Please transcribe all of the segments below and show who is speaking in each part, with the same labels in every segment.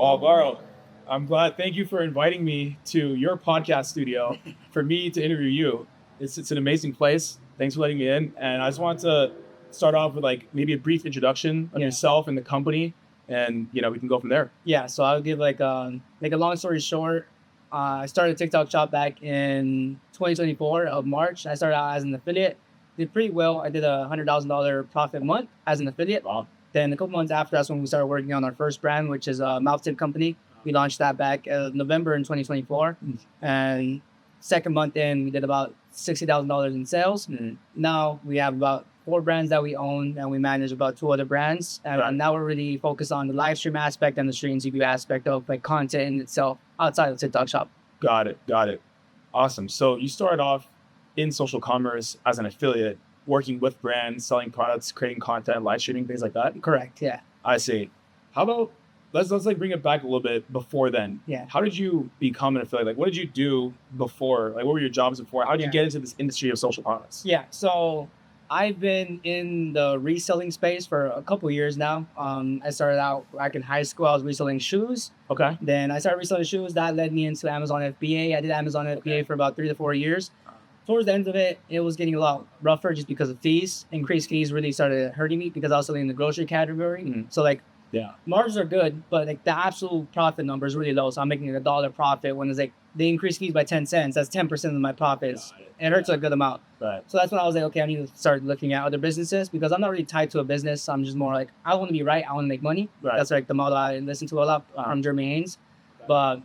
Speaker 1: Well, Alvaro, I'm glad. Thank you for inviting me to your podcast studio for me to interview you. It's an amazing place. Thanks for letting me in. And I just want to start off with like maybe a brief introduction on yourself and the company, and we can go from there.
Speaker 2: Yeah, so I'll give like a long story short. I started a TikTok shop back in 2024 of March. I started out as an affiliate. Did pretty well. I did a $100,000 profit month as an affiliate.
Speaker 1: Wow.
Speaker 2: Then a couple months after, that's when we started working on our first brand, which is a mouth tip company. We launched that back November in 2024. And second month in, we did about $60,000 in sales. Now we have about 4 brands that we own, and we manage about 2 other brands. And now we're really focused on the live stream aspect and the stream TV aspect of like content in itself outside of the TikTok shop.
Speaker 1: Got it. Awesome. So you started off in social commerce as an affiliate, working with brands, selling products, creating content, live streaming, things like that.
Speaker 2: Correct. Yeah.
Speaker 1: I see. How about let's like bring it back a little bit before then.
Speaker 2: Yeah.
Speaker 1: How did you become an affiliate? Like, what did you do before? Like, what were your jobs before? How did you get into this industry of social commerce?
Speaker 2: Yeah. So I've been in the reselling space for a couple of years now. I started out back in high school. I was reselling shoes.
Speaker 1: Okay.
Speaker 2: Then I started reselling shoes. That led me into Amazon FBA. I did Amazon FBA for about 3 to 4 years. Towards the end of it, it was getting a lot rougher just because of fees. Increased fees really started hurting me because I was selling in the grocery category. So like, margins are good, but like the absolute profit number is really low. So I'm making $1 profit when it's like they increase fees by 10 cents. That's 10% of my profits. And it hurts a good amount.
Speaker 1: Right.
Speaker 2: So that's when I was like, okay, I need to start looking at other businesses because I'm not really tied to a business. I'm just more like, I want to be right. I want to make money.
Speaker 1: Right.
Speaker 2: That's like the model I listen to a lot from Jeremy Haynes. But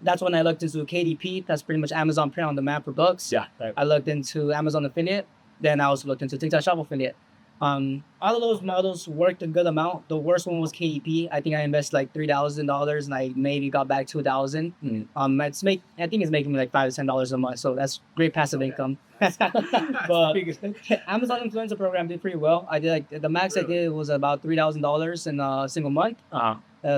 Speaker 2: that's when I looked into KDP. That's pretty much Amazon print on demand for books.
Speaker 1: Yeah. Right.
Speaker 2: I looked into Amazon affiliate. Then I also looked into TikTok shop affiliate. All of those models worked a good amount. The worst one was KDP. I think I invested like $3,000 and I maybe got back $2,000. I think it's making me like $5 to $10 a month. So that's great passive income. But Amazon influencer program did pretty well. I did like the max I did was about $3,000 in a single month.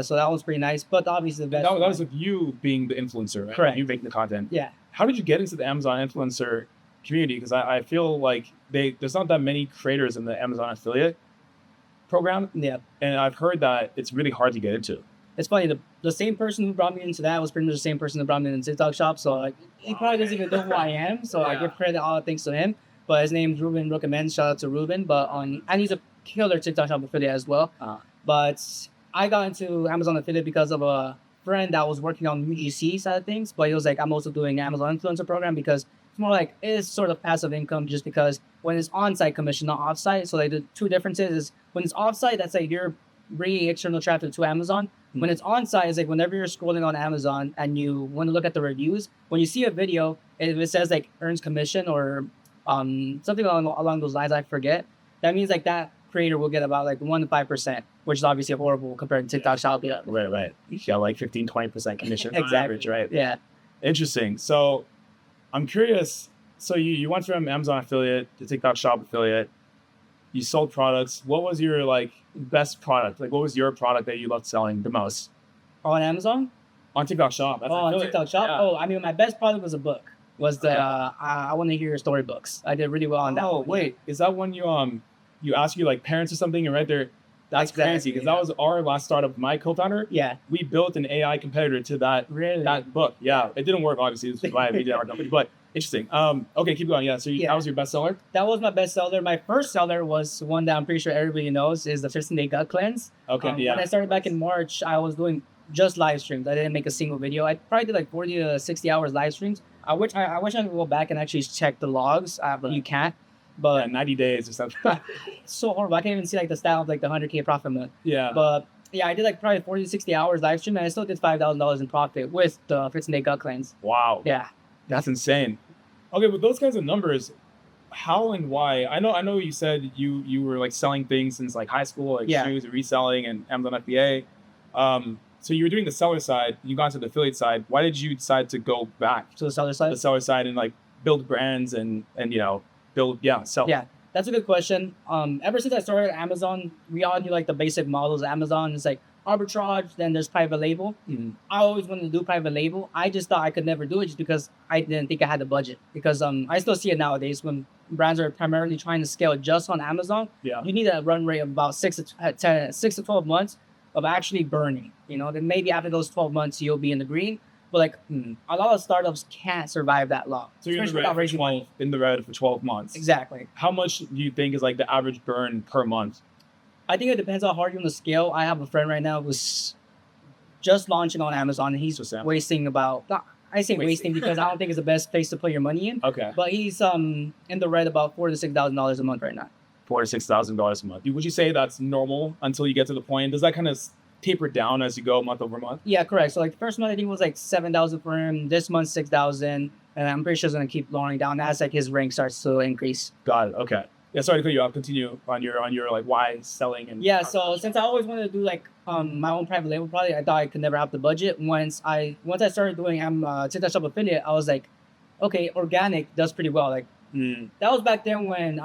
Speaker 2: So that was pretty nice. But obviously the best.
Speaker 1: That was with you being the influencer, right?
Speaker 2: Correct.
Speaker 1: You making the content.
Speaker 2: Yeah.
Speaker 1: How did you get into the Amazon influencer community? Because I feel like there's not that many creators in the Amazon affiliate program.
Speaker 2: Yeah.
Speaker 1: And I've heard that it's really hard to get into.
Speaker 2: It's funny, the same person who brought me into that was pretty much the same person who brought me into the TikTok shop. So like he probably doesn't even know who I am. So I give credit all thanks to him. But his name's Ruben Recommends. Shout out to Ruben. But and he's a killer TikTok shop affiliate as well. But I got into Amazon affiliate because of a friend that was working on UGC side of things. But he was like, I'm also doing Amazon influencer program because it's more like it's sort of passive income just because when it's on-site commission, not off-site. So like the two differences is when it's off-site, that's like you're bringing external traffic to Amazon. When it's on-site, it's like whenever you're scrolling on Amazon and you want to look at the reviews, when you see a video, if it says like earns commission or something along those lines, I forget. That means like that creator will get about like 1 to 5%, which is obviously horrible compared to TikTok shop.
Speaker 1: Right. You got like 15-20% commission on
Speaker 2: Exactly.
Speaker 1: average, right?
Speaker 2: Yeah.
Speaker 1: Interesting. So I'm curious. So you went from Amazon affiliate to TikTok shop affiliate. You sold products. What was your like best product? Like what was your product that you loved selling the most?
Speaker 2: On Amazon?
Speaker 1: On TikTok shop.
Speaker 2: On TikTok shop?
Speaker 1: Yeah.
Speaker 2: Oh, I mean, my best product was a book. Was the I Want to Hear Your Story books. I did really well on that.
Speaker 1: Oh, wait. Is that when you ask your like parents or something and right there? That's fancy because that was our last startup. My co-founder.
Speaker 2: Yeah.
Speaker 1: We built an AI competitor to that book. Yeah. It didn't work obviously. It's why we did our company, but interesting. Okay, keep going. Yeah. So that was your best seller?
Speaker 2: That was my best seller. My first seller was one that I'm pretty sure everybody knows is the 15-day gut cleanse.
Speaker 1: Okay.
Speaker 2: When I started back in March, I was doing just live streams. I didn't make a single video. I probably did like 40 to 60 hours live streams. I wish I could go back and actually check the logs. You can't. But
Speaker 1: 90 days or something.
Speaker 2: It's so horrible. I can't even see like the stat of like the 100K profit month.
Speaker 1: Yeah.
Speaker 2: But yeah, I did like probably 40 to 60 hours live stream and I still did $5,000 in profit with the 15-day gut cleanse.
Speaker 1: Wow.
Speaker 2: Yeah.
Speaker 1: That's insane. Okay, with those kinds of numbers, how and why? I know you said you were like selling things since like high school, like shoes and reselling and Amazon FBA. So you were doing the seller side, you got to the affiliate side. Why did you decide to go back
Speaker 2: to the seller side?
Speaker 1: The seller side and like build brands and sell.
Speaker 2: Yeah, that's a good question. Ever since I started Amazon, we all knew like the basic models. Amazon is like arbitrage, then there's private label. I always wanted to do private label. I just thought I could never do it just because I didn't think I had the budget. Because I still see it nowadays when brands are primarily trying to scale just on Amazon.
Speaker 1: Yeah.
Speaker 2: You need a run rate of about 6 to 12 months of actually burning. Then maybe after those 12 months, you'll be in the green. But like a lot of startups can't survive that long.
Speaker 1: So you're in the red for 12 months.
Speaker 2: Exactly.
Speaker 1: How much do you think is like the average burn per month?
Speaker 2: I think it depends how hard you want to scale. I have a friend right now who's just launching on Amazon, and he's wasting about. I say wasting because I don't think it's the best place to put your money in.
Speaker 1: Okay.
Speaker 2: But he's in the red about $4,000 to $6,000 a month right now.
Speaker 1: $4,000 to $6,000 a month. Would you say that's normal until you get to the point? Does that kind of taper down as you go month over month?
Speaker 2: Yeah, correct. So like the first month I think was like 7,000 for him. This month 6,000, and I'm pretty sure it's gonna keep lowering down as like his rank starts to increase.
Speaker 1: Got it. Okay. Yeah, sorry to cut you off. Continue on your like why selling and
Speaker 2: So since I always wanted to do like my own private label product, I thought I could never have the budget. Once I started doing TikTok Shop affiliate, I was like, okay, organic does pretty well. Like that was back then when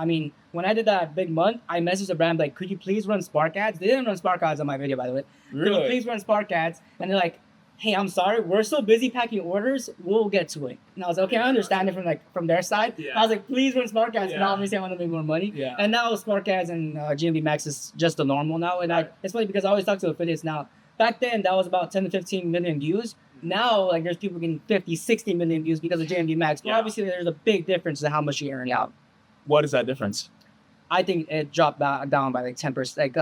Speaker 2: I did that big month, I messaged the brand like, could you please run Spark ads? They didn't run Spark ads on my video, by the way.
Speaker 1: Really?
Speaker 2: Could you please run Spark ads? And they're like, hey, I'm sorry, we're so busy packing orders, we'll get to it. And I was like, okay, I understand it from their side. Yeah. I was like, please run Spark ads. And obviously I want to make more money.
Speaker 1: Yeah.
Speaker 2: And now Spark ads and GMV Max is just the normal now. And it's funny because I always talk to affiliates now. Back then, that was about 10 to 15 million views. Now, like, there's people getting 50, 60 million views because of GMV Max. But obviously, there's a big difference in how much you earn out.
Speaker 1: What is that difference?
Speaker 2: I think it dropped down by like 10%. Like,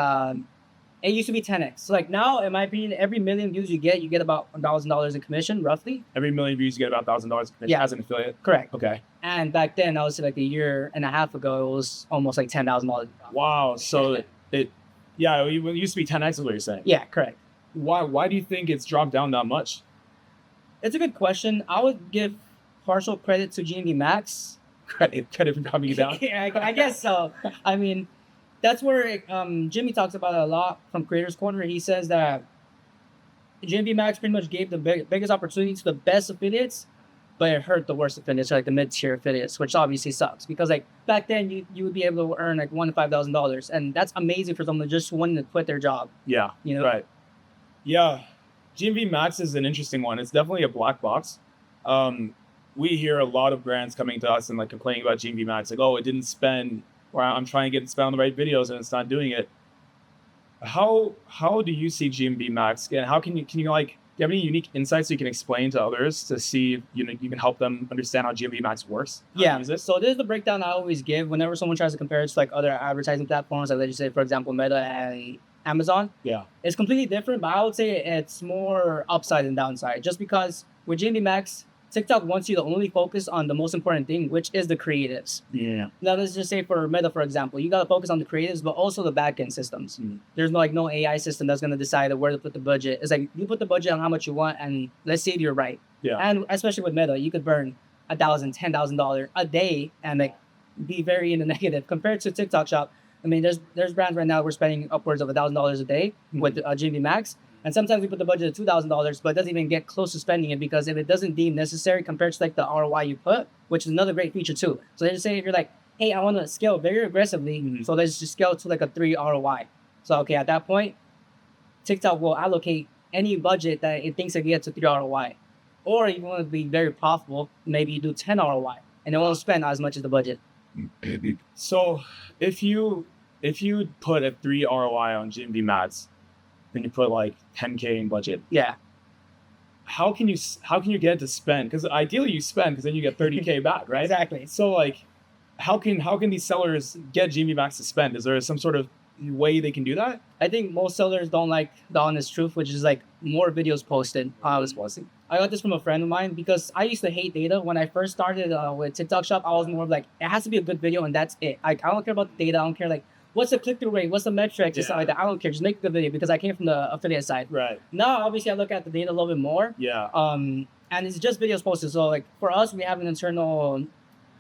Speaker 2: it used to be 10x. So like now, in my opinion, every million views you get about $1,000 in commission, roughly.
Speaker 1: Every million views you get about $1,000 in commission as an affiliate?
Speaker 2: Correct.
Speaker 1: Okay.
Speaker 2: And back then, I would say like a year and a half ago, it was almost like $10,000.
Speaker 1: Wow. So it used to be 10x is what you're saying?
Speaker 2: Yeah, correct.
Speaker 1: Why do you think it's dropped down that much?
Speaker 2: It's a good question. I would give partial credit to GMV Max.
Speaker 1: Credit for dropping you down?
Speaker 2: Yeah, I guess so. I mean, that's where Jimmy talks about it a lot from Creators Corner. He says that GMV Max pretty much gave the biggest opportunity to the best affiliates, but it hurt the worst affiliates, like the mid-tier affiliates, which obviously sucks. Because like back then, you would be able to earn like $1,000 to $5,000, and that's amazing for someone just wanting to quit their job.
Speaker 1: Yeah, right. Yeah, GMV Max is an interesting one. It's definitely a black box. We hear a lot of brands coming to us and like complaining about GMV Max, like, oh, it didn't spend, or I'm trying to get it spent on the right videos and it's not doing it. How do you see GMV Max? And how can you like, do you have any unique insights you can explain to others to see if you can help them understand how GMV Max works?
Speaker 2: Yeah. So this is the breakdown I always give whenever someone tries to compare it to like other advertising platforms, like let's just say, for example, Meta and Amazon.
Speaker 1: Yeah.
Speaker 2: It's completely different, but I would say it's more upside than downside. Just because with GMV Max, TikTok wants you to only focus on the most important thing, which is the creatives.
Speaker 1: Yeah.
Speaker 2: Now, let's just say for Meta, for example, you got to focus on the creatives, but also the back-end systems. There's no AI system that's going to decide where to put the budget. It's like you put the budget on how much you want, and let's see if you're right.
Speaker 1: Yeah.
Speaker 2: And especially with Meta, you could burn $1,000, $10,000 a day and like be very in the negative compared to TikTok Shop. I mean, there's brands right now we're spending upwards of $1,000 a day with GMV Max. And sometimes we put the budget at $2,000, but it doesn't even get close to spending it because if it doesn't deem necessary compared to like the ROI you put, which is another great feature too. So let's just say if you're like, hey, I want to scale very aggressively, so let's just scale to like a 3 ROI. So okay, at that point, TikTok will allocate any budget that it thinks it gets to 3 ROI. Or if you want to be very profitable, maybe you do 10 ROI and it won't spend as much as the budget.
Speaker 1: So if you put a 3 ROI on GMV Max, then you put like 10K in budget.
Speaker 2: Yeah.
Speaker 1: How can you get it to spend? Because ideally you spend because then you get 30K back, right?
Speaker 2: Exactly.
Speaker 1: So like, how can these sellers get GMV Max to spend? Is there some sort of way they can do that?
Speaker 2: I think most sellers don't like the honest truth, which is like more videos posted. I got this from a friend of mine because I used to hate data. When I first started with TikTok Shop, I was more of like, it has to be a good video and that's it. I don't care about the data. I don't care like, what's the click-through rate? What's the metrics? And stuff like that. I don't care. Just make a good video because I came from the affiliate side.
Speaker 1: Right.
Speaker 2: Now, obviously, I look at the data a little bit more.
Speaker 1: Yeah.
Speaker 2: And it's just videos posted. So, like, for us, we have an internal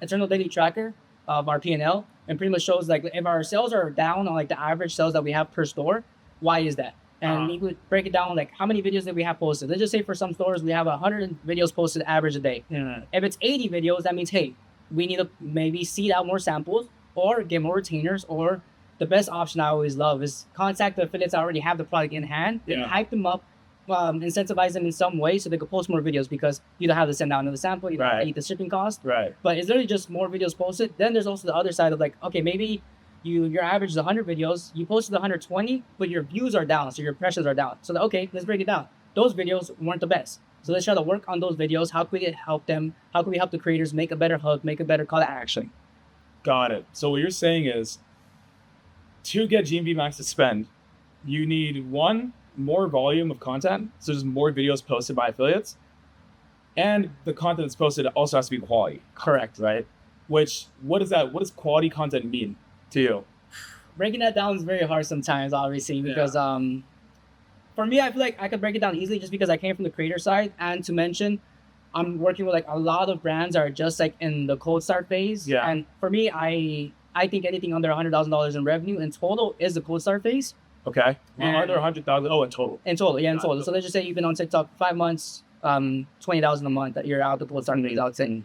Speaker 2: daily tracker of our P&L and pretty much shows, like, if our sales are down on, like, the average sales that we have per store, why is that? And we would break it down, like, how many videos did we have posted? Let's just say for some stores, we have 100 videos posted average a day. If it's 80 videos, that means, hey, we need to maybe seed out more samples or get more retainers, or the best option I always love is contact the affiliates that already have the product in hand and hype them up, incentivize them in some way so they could post more videos because you don't have to send out another sample, you don't have to eat the shipping cost.
Speaker 1: Right.
Speaker 2: But it's literally just more videos posted. Then there's also the other side of like, okay, maybe your average is 100 videos. You posted 120, but your views are down, so your impressions are down. So okay, let's break it down. Those videos weren't the best. So let's try to work on those videos. How can we help them? How can we help the creators make a better hook, make a better call to action?
Speaker 1: Got it. So what you're saying is, to get GMV max to spend, you need one, more volume of content, so just more videos posted by affiliates, and the content that's posted also has to be quality.
Speaker 2: Correct.
Speaker 1: Right? Which, what does what does quality content mean to you?
Speaker 2: Breaking that down is very hard sometimes, obviously, because for me, I feel like I could break it down easily just because I came from the creator side, and to mention, I'm working with like a lot of brands that are just like in the cold start phase.
Speaker 1: Yeah.
Speaker 2: And for me, I think anything under $100,000 in revenue in total is the cold start phase.
Speaker 1: Okay.
Speaker 2: And
Speaker 1: Under 100,000. Oh, in total.
Speaker 2: In total, yeah, in total. So let's just say you've been on TikTok 5 months, 20,000 a month that you're out the cold start phase, I would say.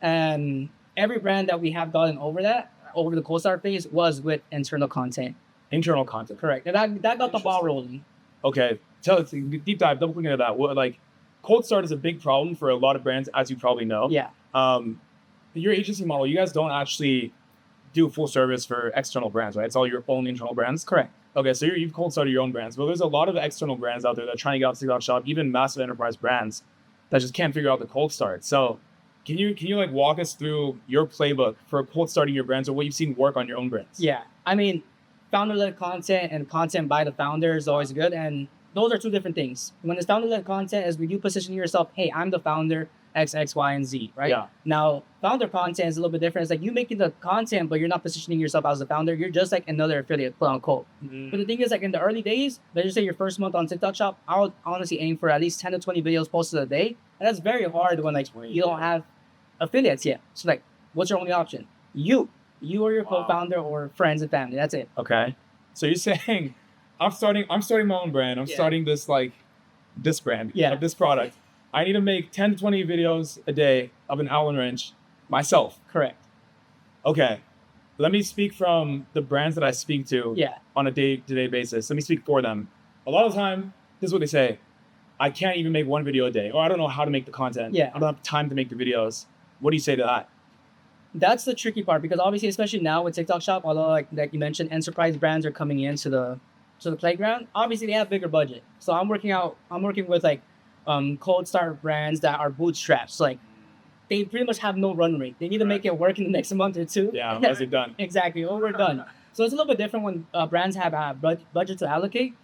Speaker 2: And every brand that we have gotten over the cold start phase was with internal content.
Speaker 1: Internal content.
Speaker 2: Correct. And that got the ball rolling.
Speaker 1: Okay. Tell us, deep dive, double click into that. What, like, cold start is a big problem for a lot of brands, as you probably know.
Speaker 2: Yeah.
Speaker 1: Your agency model, you guys don't actually do full service for external brands, right? It's all your own internal brands.
Speaker 2: Correct.
Speaker 1: Okay, so you've cold started your own brands, but there's a lot of external brands out there that are trying to get out to TikTok Shop, even massive enterprise brands that just can't figure out the cold start. So can you like walk us through your playbook for cold starting your brands, or what you've seen work on your own brands?
Speaker 2: Yeah, I mean, founder-led content and content by the founder is always good, and those are two different things. When it's founder-led content, is when you position yourself, hey, I'm the founder, X, X, Y, and Z, right?
Speaker 1: Yeah.
Speaker 2: Now, founder content is a little bit different. It's like you making the content, but you're not positioning yourself as a founder. You're just like another affiliate, quote unquote.
Speaker 1: Mm-hmm.
Speaker 2: But the thing is, like in the early days, let's just say your first month on TikTok Shop, I would honestly aim for at least 10 to 20 videos posted a day. And that's very hard when like you don't have affiliates yet. So like, what's your only option? You or your co-founder or friends and family. That's it.
Speaker 1: Okay. So you're saying, I'm starting my own brand. I'm starting this brand, of this product. I need to make 10 to 20 videos a day of an Allen wrench myself.
Speaker 2: Correct.
Speaker 1: Okay. Let me speak from the brands that I speak to on a day-to-day basis. Let me speak for them. A lot of the time, this is what they say. I can't even make one video a day, or I don't know how to make the content.
Speaker 2: Yeah.
Speaker 1: I don't have time to make the videos. What do you say to that?
Speaker 2: That's the tricky part, because obviously, especially now with TikTok Shop, although like you mentioned, enterprise brands are coming into the playground. Obviously, they have bigger budget. So I'm working with like cold start brands that are bootstrapped. So like they pretty much have no run rate. They need to make it work in the next month or two.
Speaker 1: Yeah, otherwise they're done.
Speaker 2: Exactly, or we're done. So it's a little bit different when brands have a budget to allocate.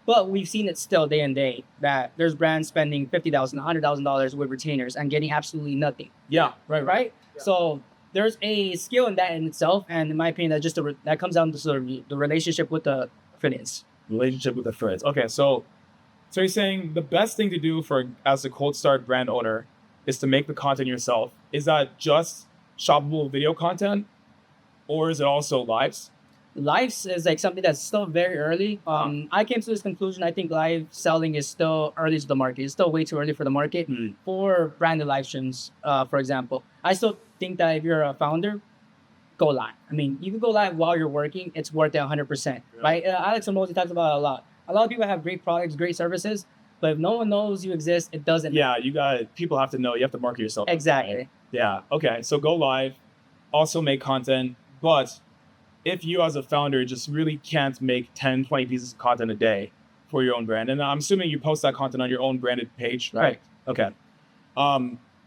Speaker 2: But we've seen it still day and day that there's brands spending $50,000, $100,000 with retainers and getting absolutely nothing.
Speaker 1: Yeah,
Speaker 2: right. Yeah. So there's a skill in that in itself, and in my opinion, that just that comes down to sort of the relationship with the affiliates.
Speaker 1: Relationship with affiliates. Okay, so you're saying the best thing to do as a cold start brand owner is to make the content yourself. Is that just shoppable video content, or is it also lives?
Speaker 2: Lives is like something that's still very early. I came to this conclusion. I think live selling is still early to the market. It's still way too early for the market for branded live streams, for example. I still think that if you're a founder, go live. I mean, you can go live while you're working. It's worth it 100%, right? Alex Ramosi talks about it a lot. A lot of people have great products, great services, but if no one knows you exist, it doesn't matter.
Speaker 1: Yeah, people have to know. You have to market yourself.
Speaker 2: Exactly.
Speaker 1: Right? Yeah. Okay. So go live, also make content. But if you as a founder just really can't make 10, 20 pieces of content a day for your own brand, and I'm assuming you post that content on your own branded page, right? Okay.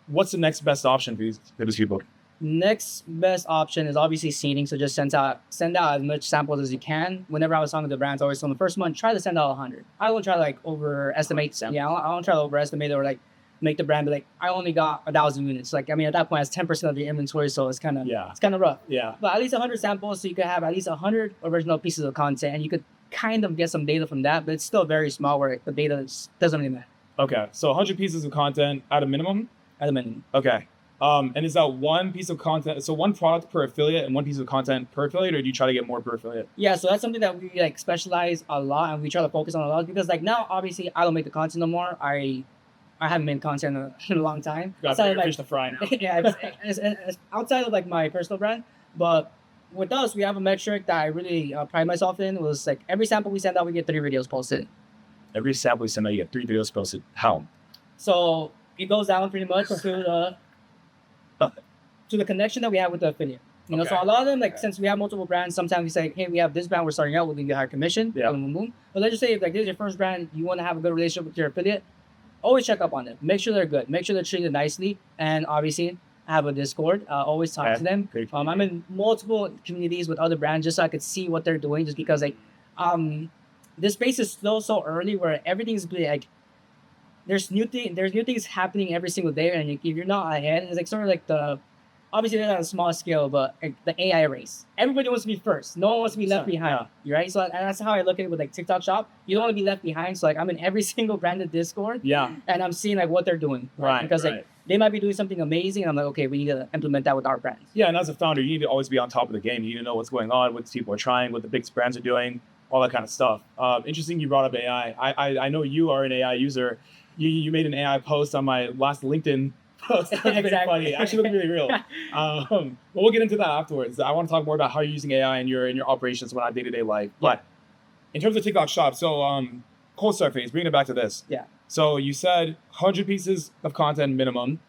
Speaker 1: What's the next best option for these people?
Speaker 2: Next best option is obviously seeding. So just send out as much samples as you can. Whenever I was talking to brands, I always told them the first month, try to send out 100. I won't try to like overestimate. Yeah, I won't try to overestimate or like make the brand be like, I only got 1,000 units. Like, I mean, at that point, it's 10% of the inventory, so it's kind of rough.
Speaker 1: Yeah.
Speaker 2: But at least 100 samples, so you could have at least 100 original pieces of content, and you could kind of get some data from that, but it's still very small where the data doesn't really matter.
Speaker 1: Okay, so 100 pieces of content at a minimum?
Speaker 2: At a minimum.
Speaker 1: Okay. And is that one piece of content, so one product per affiliate and one piece of content per affiliate, or do you try to get more per affiliate?
Speaker 2: Yeah, so that's something that we like specialize a lot, and we try to focus on a lot, because like now, obviously, I don't make the content no more. I haven't made content in a long time.
Speaker 1: Got bigger fish to fry now.
Speaker 2: Yeah, it's outside of like my personal brand, but with us, we have a metric that I really pride myself in. Was like every sample we send out, we get 3 videos posted.
Speaker 1: Every sample we send out, you get 3 videos posted. How?
Speaker 2: So it goes down pretty much to the connection that we have with the affiliate. You know, so a lot of them, like, since we have multiple brands, sometimes we say, hey, we have this brand we're starting out, we'll give you a higher commission.
Speaker 1: Yeah.
Speaker 2: Boom, boom, boom. But let's just say, if, like, this is your first brand, you want to have a good relationship with your affiliate, always check up on them. Make sure they're good. Make sure they're treated nicely. And obviously, have a Discord. Always talk to them. I'm in multiple communities with other brands just so I could see what they're doing. Just because, like, this space is still so early where everything's like, there's new things happening every single day, and if you're not ahead, it's like sort of like obviously they're on a small scale, but like the AI race. Everybody wants to be first. No one wants to be left behind. Right? So and that's how I look at it with like TikTok Shop. You don't want to be left behind. So like I'm in every single branded Discord.
Speaker 1: Yeah.
Speaker 2: And I'm seeing like what they're doing. Right. Because like they might be doing something amazing. And I'm like, okay, we need to implement that with our brands.
Speaker 1: Yeah, and as a founder, you need to always be on top of the game. You need to know what's going on, what people are trying, what the big brands are doing, all that kind of stuff. Interesting you brought up AI. I know you are an AI user. You made an AI post on my last LinkedIn post. That's exactly. Funny. Actually looked really real. But we'll get into that afterwards. I want to talk more about how you're using AI in your operations on a day-to-day life. Yeah. But in terms of TikTok Shop, so cold start phase, bringing it back to this.
Speaker 2: Yeah.
Speaker 1: So you said 100 pieces of content minimum.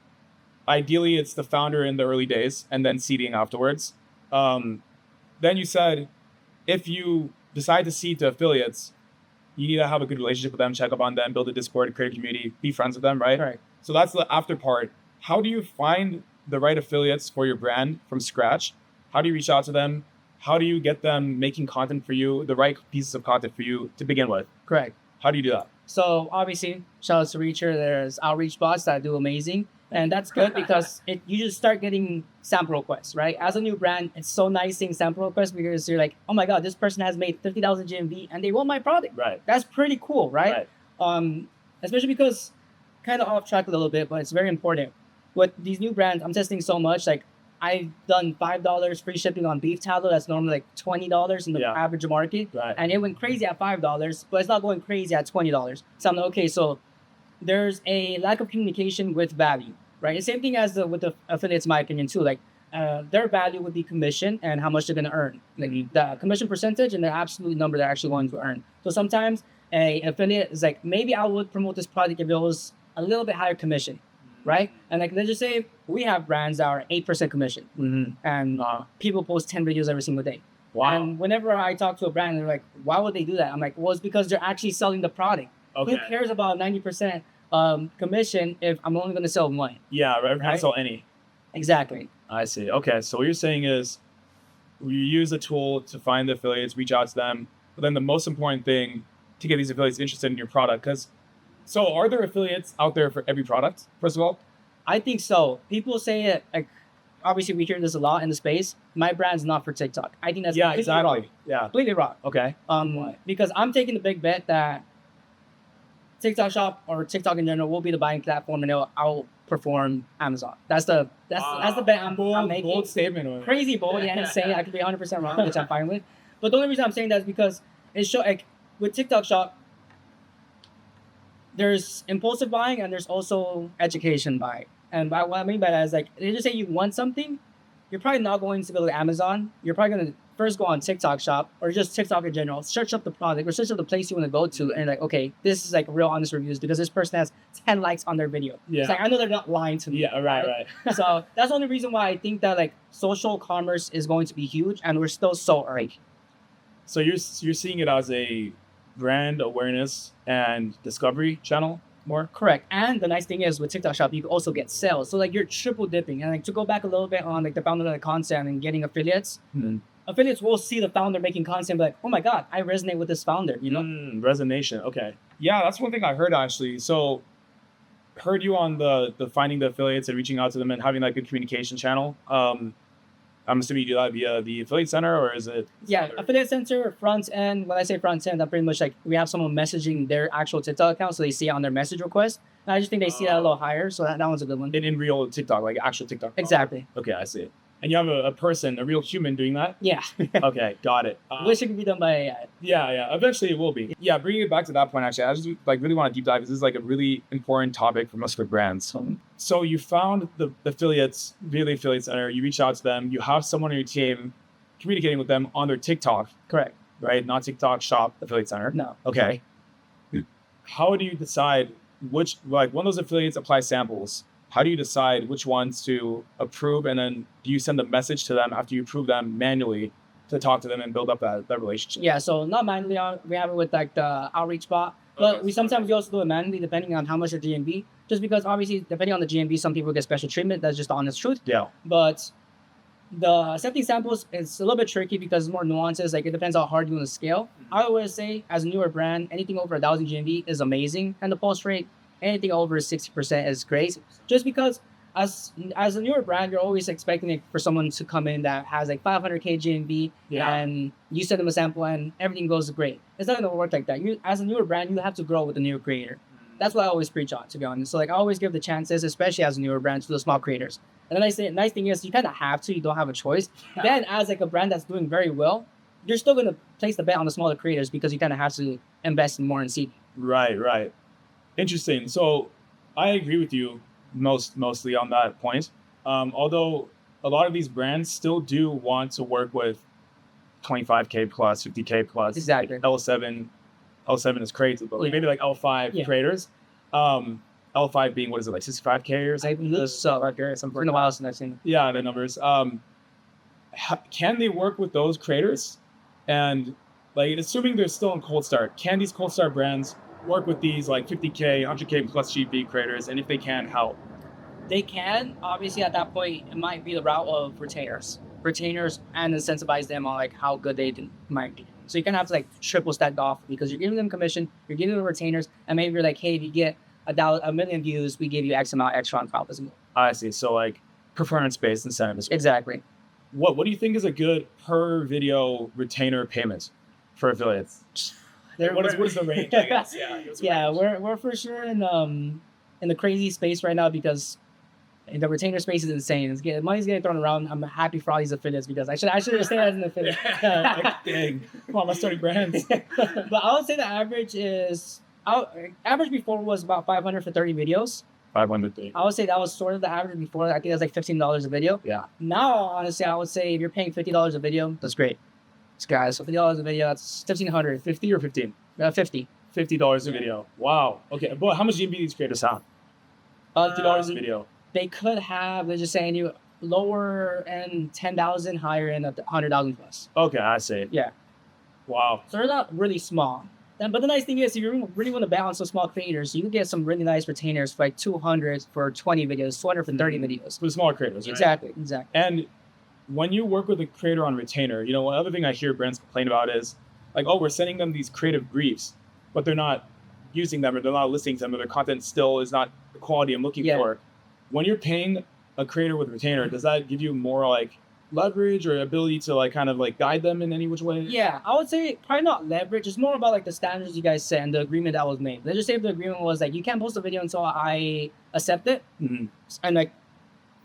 Speaker 1: Ideally, it's the founder in the early days and then seeding afterwards. Then you said if you decide to seed to affiliates, you need to have a good relationship with them, check up on them, build a Discord, create a community, be friends with them, right?
Speaker 2: Right.
Speaker 1: So that's the after part. How do you find the right affiliates for your brand from scratch? How do you reach out to them? How do you get them making content for you, the right pieces of content for you to begin with?
Speaker 2: Correct.
Speaker 1: How do you do that?
Speaker 2: So obviously, shout out to Reacher. There's outreach bots that do amazing. And that's good because you just start getting sample requests, right? As a new brand, it's so nice seeing sample requests because you're like, oh my God, this person has made 50,000 GMV and they want my product.
Speaker 1: Right.
Speaker 2: That's pretty cool, right? Especially because, kind of off track a little bit, but it's very important. With these new brands, I'm testing so much. Like, I've done $5 free shipping on beef tallow. That's normally like $20 in the average market.
Speaker 1: Right.
Speaker 2: And it went crazy at $5, but it's not going crazy at $20. So I'm like, okay, so there's a lack of communication with value, right? The same thing as with the affiliates, my opinion too. Like their value would be commission and how much they're going to earn, like the commission percentage and the absolute number they're actually going to earn. So sometimes an affiliate is like, maybe I would promote this product if it was a little bit higher commission, right? And like, let's just say we have brands that are 8% commission, and people post 10 videos every single day.
Speaker 1: Wow.
Speaker 2: And whenever I talk to a brand, they're like, why would they do that? I'm like, well, it's because they're actually selling the product. Okay. Who cares about 90% commission if I'm only going to sell one?
Speaker 1: Yeah, right? Sell any.
Speaker 2: Exactly.
Speaker 1: I see. Okay, so what you're saying is you use a tool to find the affiliates, reach out to them, but then the most important thing to get these affiliates interested in your product. So are there affiliates out there for every product, first of all?
Speaker 2: I think so. People say it, like, obviously we hear this a lot in the space. My brand's not for TikTok. I think that's completely wrong.
Speaker 1: Yeah,
Speaker 2: completely wrong.
Speaker 1: Okay.
Speaker 2: Because I'm taking the big bet that TikTok Shop or TikTok in general will be the buying platform and it'll outperform Amazon. That's the bet I'm making.
Speaker 1: Bold statement.
Speaker 2: Crazy bold, yeah, insane. I could be 100% wrong, which I'm fine with. But the only reason I'm saying that is because it's like with TikTok Shop, there's impulsive buying and there's also education buying. And what I mean by that is like, they just say you want something, you're probably not going to go to Amazon. You're probably going to first go on TikTok Shop or just TikTok in general, search up the product or search up the place you want to go to and like, okay, this is like real honest reviews because this person has 10 likes on their video. Yeah. It's like, I know they're not lying to me.
Speaker 1: Yeah, right.
Speaker 2: So that's the only reason why I think that like social commerce is going to be huge and we're still so early.
Speaker 1: So you're seeing it as a brand awareness and discovery channel more?
Speaker 2: Correct. And the nice thing is with TikTok Shop, you can also get sales. So like you're triple dipping. And like to go back a little bit on like the founder of the content and getting affiliates, affiliates will see the founder making content and be like, oh my God, I resonate with this founder, you know?
Speaker 1: Resonation. Okay. Yeah, that's one thing I heard actually. So heard you on the finding the affiliates and reaching out to them and having that good communication channel. I'm assuming you do that via the affiliate center or is it?
Speaker 2: Yeah, affiliate center, front end. When I say front end, I'm pretty much like we have someone messaging their actual TikTok account so they see it on their message request. And I just think they see that a little higher. So that one's a good one.
Speaker 1: In real TikTok, like actual TikTok.
Speaker 2: Exactly.
Speaker 1: Okay, I see. And you have a person, a real human doing that?
Speaker 2: Yeah.
Speaker 1: Okay, got it.
Speaker 2: Wish it could be done by AI.
Speaker 1: Yeah. Eventually it will be. Yeah, bringing it back to that point, actually, I just like really want to deep dive. This is like a really important topic for most for brands. So you found the affiliates via the affiliate center. You reach out to them. You have someone on your team communicating with them on their TikTok.
Speaker 2: Correct.
Speaker 1: Right? Not TikTok Shop affiliate center.
Speaker 2: No.
Speaker 1: Okay. How do you decide which, like, one of those affiliates apply samples? how do you decide which ones to approve, and then do you send a message to them after you approve them manually to talk to them and build up that relationship?
Speaker 2: Yeah, so not manually, we have it with like the outreach bot, but we sometimes also do it manually depending on how much your GMV. Just because obviously depending on the GMV, some people get special treatment. That's just the honest truth.
Speaker 1: Yeah.
Speaker 2: But the accepting samples is a little bit tricky because it's more nuances. Like it depends how hard you want to scale. I always say, as a newer brand, anything over 1,000 GMV is amazing, and the pulse rate, anything over 60% is great. Just because as a newer brand, you're always expecting it for someone to come in that has like 500K GMV, and you send them a sample and everything goes great. It's not gonna work like that. You, as a newer brand, you have to grow with the newer creator. That's what I always preach on, to be honest. So like I always give the chances, especially as a newer brand, to the small creators. And the nice thing is you kind of have to. You don't have a choice. Yeah. Then as like a brand that's doing very well, you're still gonna place the bet on the smaller creators because you kind of have to invest more in seed.
Speaker 1: Right. Interesting. So I agree with you mostly on that point. Although a lot of these brands still do want to work with 25K plus, 50K plus.
Speaker 2: Exactly.
Speaker 1: Like L7 is crazy, but maybe like L5 creators. L5 being, what is it, like 65K or something?
Speaker 2: I so it's been a while since I've seen.
Speaker 1: Yeah, the numbers. Can they work with those creators? And like, assuming they're still in cold start, can these cold start brands work with these like 50K, 100K plus GP creators? And if they can, how?
Speaker 2: They can. Obviously, at that point, it might be the route of retainers and incentivize them on like how good they might be. So you kind of have to like triple stack off because you're giving them commission, you're giving them retainers, and maybe you're like, hey, if you get a million views, we give you X amount extra on top as well. I
Speaker 1: see. So like performance-based incentives.
Speaker 2: Exactly.
Speaker 1: What do you think is a good per video retainer payment for affiliates? What is the range? I guess.
Speaker 2: Yeah, we're for sure in the crazy space right now because the retainer space is insane. Money's getting thrown around. I'm happy for all these affiliates because I should have stayed as an affiliate.
Speaker 1: Dang. Come on, let's start brands.
Speaker 2: But I would say the average is average before was about 500 for 30 videos.
Speaker 1: 500.
Speaker 2: I would say that was sort of the average before. I think it was like $15 a video.
Speaker 1: Yeah.
Speaker 2: Now, honestly, I would say if you're paying $50 a video, that's great. Guys, so $50 a video, that's $1,500.
Speaker 1: 50 or 15?
Speaker 2: 50.
Speaker 1: $50 a video. Wow. Okay, but how much GMV these creators have? $50 a video.
Speaker 2: They could have. They're just saying you lower end 10,000, higher end 100,000 plus.
Speaker 1: Okay, I see.
Speaker 2: Yeah.
Speaker 1: Wow.
Speaker 2: So they're not really small. But the nice thing is, if you really want to balance those small creators, you can get some really nice retainers for like 200 for 20 videos, 200 for 30 videos.
Speaker 1: For the smaller creators, right?
Speaker 2: Exactly.
Speaker 1: And when you work with a creator on retainer, you know, one other thing I hear brands complain about is like, oh, we're sending them these creative briefs, but they're not using them or they're not listening to them or their content still is not the quality I'm looking for. When you're paying a creator with retainer, does that give you more like leverage or ability to like kind of like guide them in any which way?
Speaker 2: Yeah, I would say probably not leverage. It's more about like the standards you guys set and the agreement that was made. Let's just say if the agreement was like, you can't post a video until I accept it.
Speaker 1: Mm-hmm.
Speaker 2: And like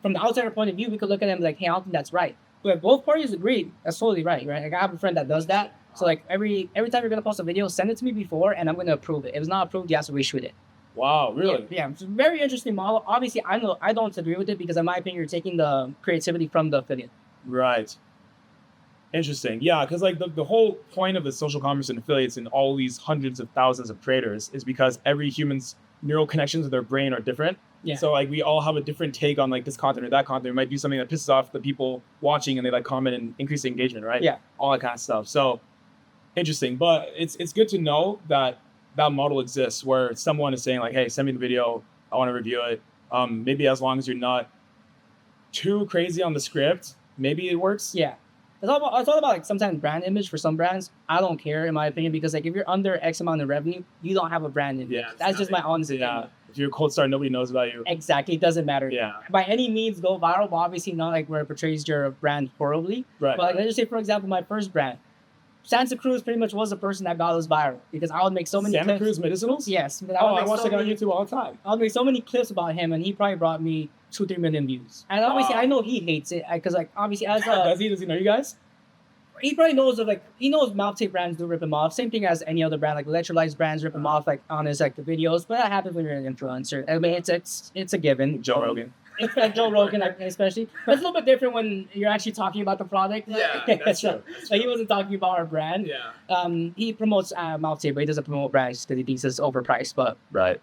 Speaker 2: from the outsider point of view, we could look at it and be like, hey, I don't think that's right. But if both parties agree, that's totally right? Like I have a friend that does that. So like every time you're gonna post a video, send it to me before and I'm gonna approve it. If it's not approved, you have to reshoot it.
Speaker 1: Wow, really?
Speaker 2: Yeah, it's a very interesting model. Obviously, I don't agree with it because in my opinion, you're taking the creativity from the affiliate.
Speaker 1: Right. Interesting. Yeah, because like the whole point of the social commerce and affiliates and all these hundreds of thousands of creators is because every human's neural connections with their brain are different.
Speaker 2: Yeah.
Speaker 1: So like we all have a different take on like this content or that content. We might do something that pisses off the people watching and they like comment and increase the engagement, right?
Speaker 2: Yeah.
Speaker 1: All that kind of stuff. So interesting. But it's good to know that model exists where someone is saying like, hey, send me the video. I want to review it. Maybe as long as you're not too crazy on the script, maybe it works.
Speaker 2: Yeah. It's all about like sometimes brand image for some brands. I don't care in my opinion because like if you're under X amount of revenue, you don't have a brand image.
Speaker 1: Yeah,
Speaker 2: that's just my honest opinion.
Speaker 1: Yeah. If you're a cold start, nobody knows about you.
Speaker 2: Exactly. It doesn't matter.
Speaker 1: Yeah.
Speaker 2: By any means, go viral, but obviously not like where it portrays your brand horribly.
Speaker 1: Right.
Speaker 2: But like, let's just say, for example, my first brand, Santa Cruz pretty much was the person that got us viral because I would make so many
Speaker 1: Santa Cruz Medicinals?
Speaker 2: Yes.
Speaker 1: I watch that guy on YouTube all the time.
Speaker 2: I would make so many clips about him and he probably brought me 2-3 million views. And obviously I know he hates it because like obviously as
Speaker 1: does he know you guys?
Speaker 2: He probably knows he knows mouth tape brands do rip him off. Same thing as any other brand, like electrolytes brands rip him off like on his like the videos. But that happens when you're an influencer. I mean it's a given.
Speaker 1: Joe Rogan.
Speaker 2: It's like Joe Rogan, especially. But it's a little bit different when you're actually talking about the product.
Speaker 1: Yeah, that's true.
Speaker 2: Like he wasn't talking about our brand.
Speaker 1: Yeah.
Speaker 2: He promotes mouth tape, but he doesn't promote brands because he thinks it's overpriced. But
Speaker 1: right.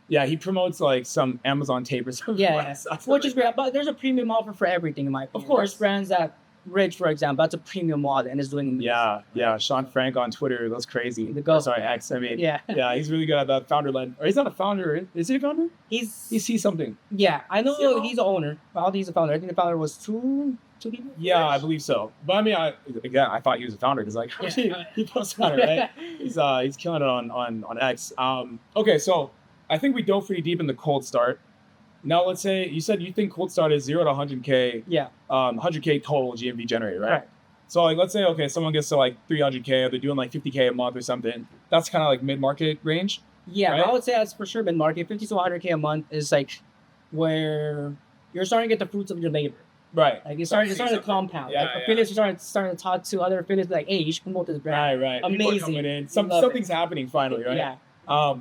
Speaker 1: Yeah, he promotes like some Amazon tape or something.
Speaker 2: Yeah, which is great. But there's a premium offer for everything in my opinion. Of course, brands that Rich, for example, that's a premium model and is doing amazing.
Speaker 1: Yeah. Sean Frank on Twitter, that's crazy. Sorry, X. I mean,
Speaker 2: yeah,
Speaker 1: he's really good at that founder-led. Or he's not a founder. Is he a founder? He's something.
Speaker 2: Yeah, I know he's the owner. Well, he's a founder. I think the founder was two people.
Speaker 1: Yeah, I believe so. But I mean, I thought he was a founder because like he posts on it, right? He's killing it on X. Okay, so I think we dove pretty deep in the cold start. Now let's say you said you think cold start is 0 to 100K.
Speaker 2: Yeah.
Speaker 1: 100K total GMV generated, right? So like let's say someone gets to like 300K, or they're doing like 50K a month or something. That's kind of like mid-market range.
Speaker 2: Yeah,
Speaker 1: right?
Speaker 2: I would say that's for sure mid-market. 50 to 100K a month is like where you're starting to get the fruits of your labor.
Speaker 1: Right.
Speaker 2: Like you're starting to compound. Yeah, like affiliates are starting to talk to other affiliates like, hey, you should promote this brand.
Speaker 1: Right.
Speaker 2: Amazing.
Speaker 1: Something's happening finally, right?
Speaker 2: Yeah.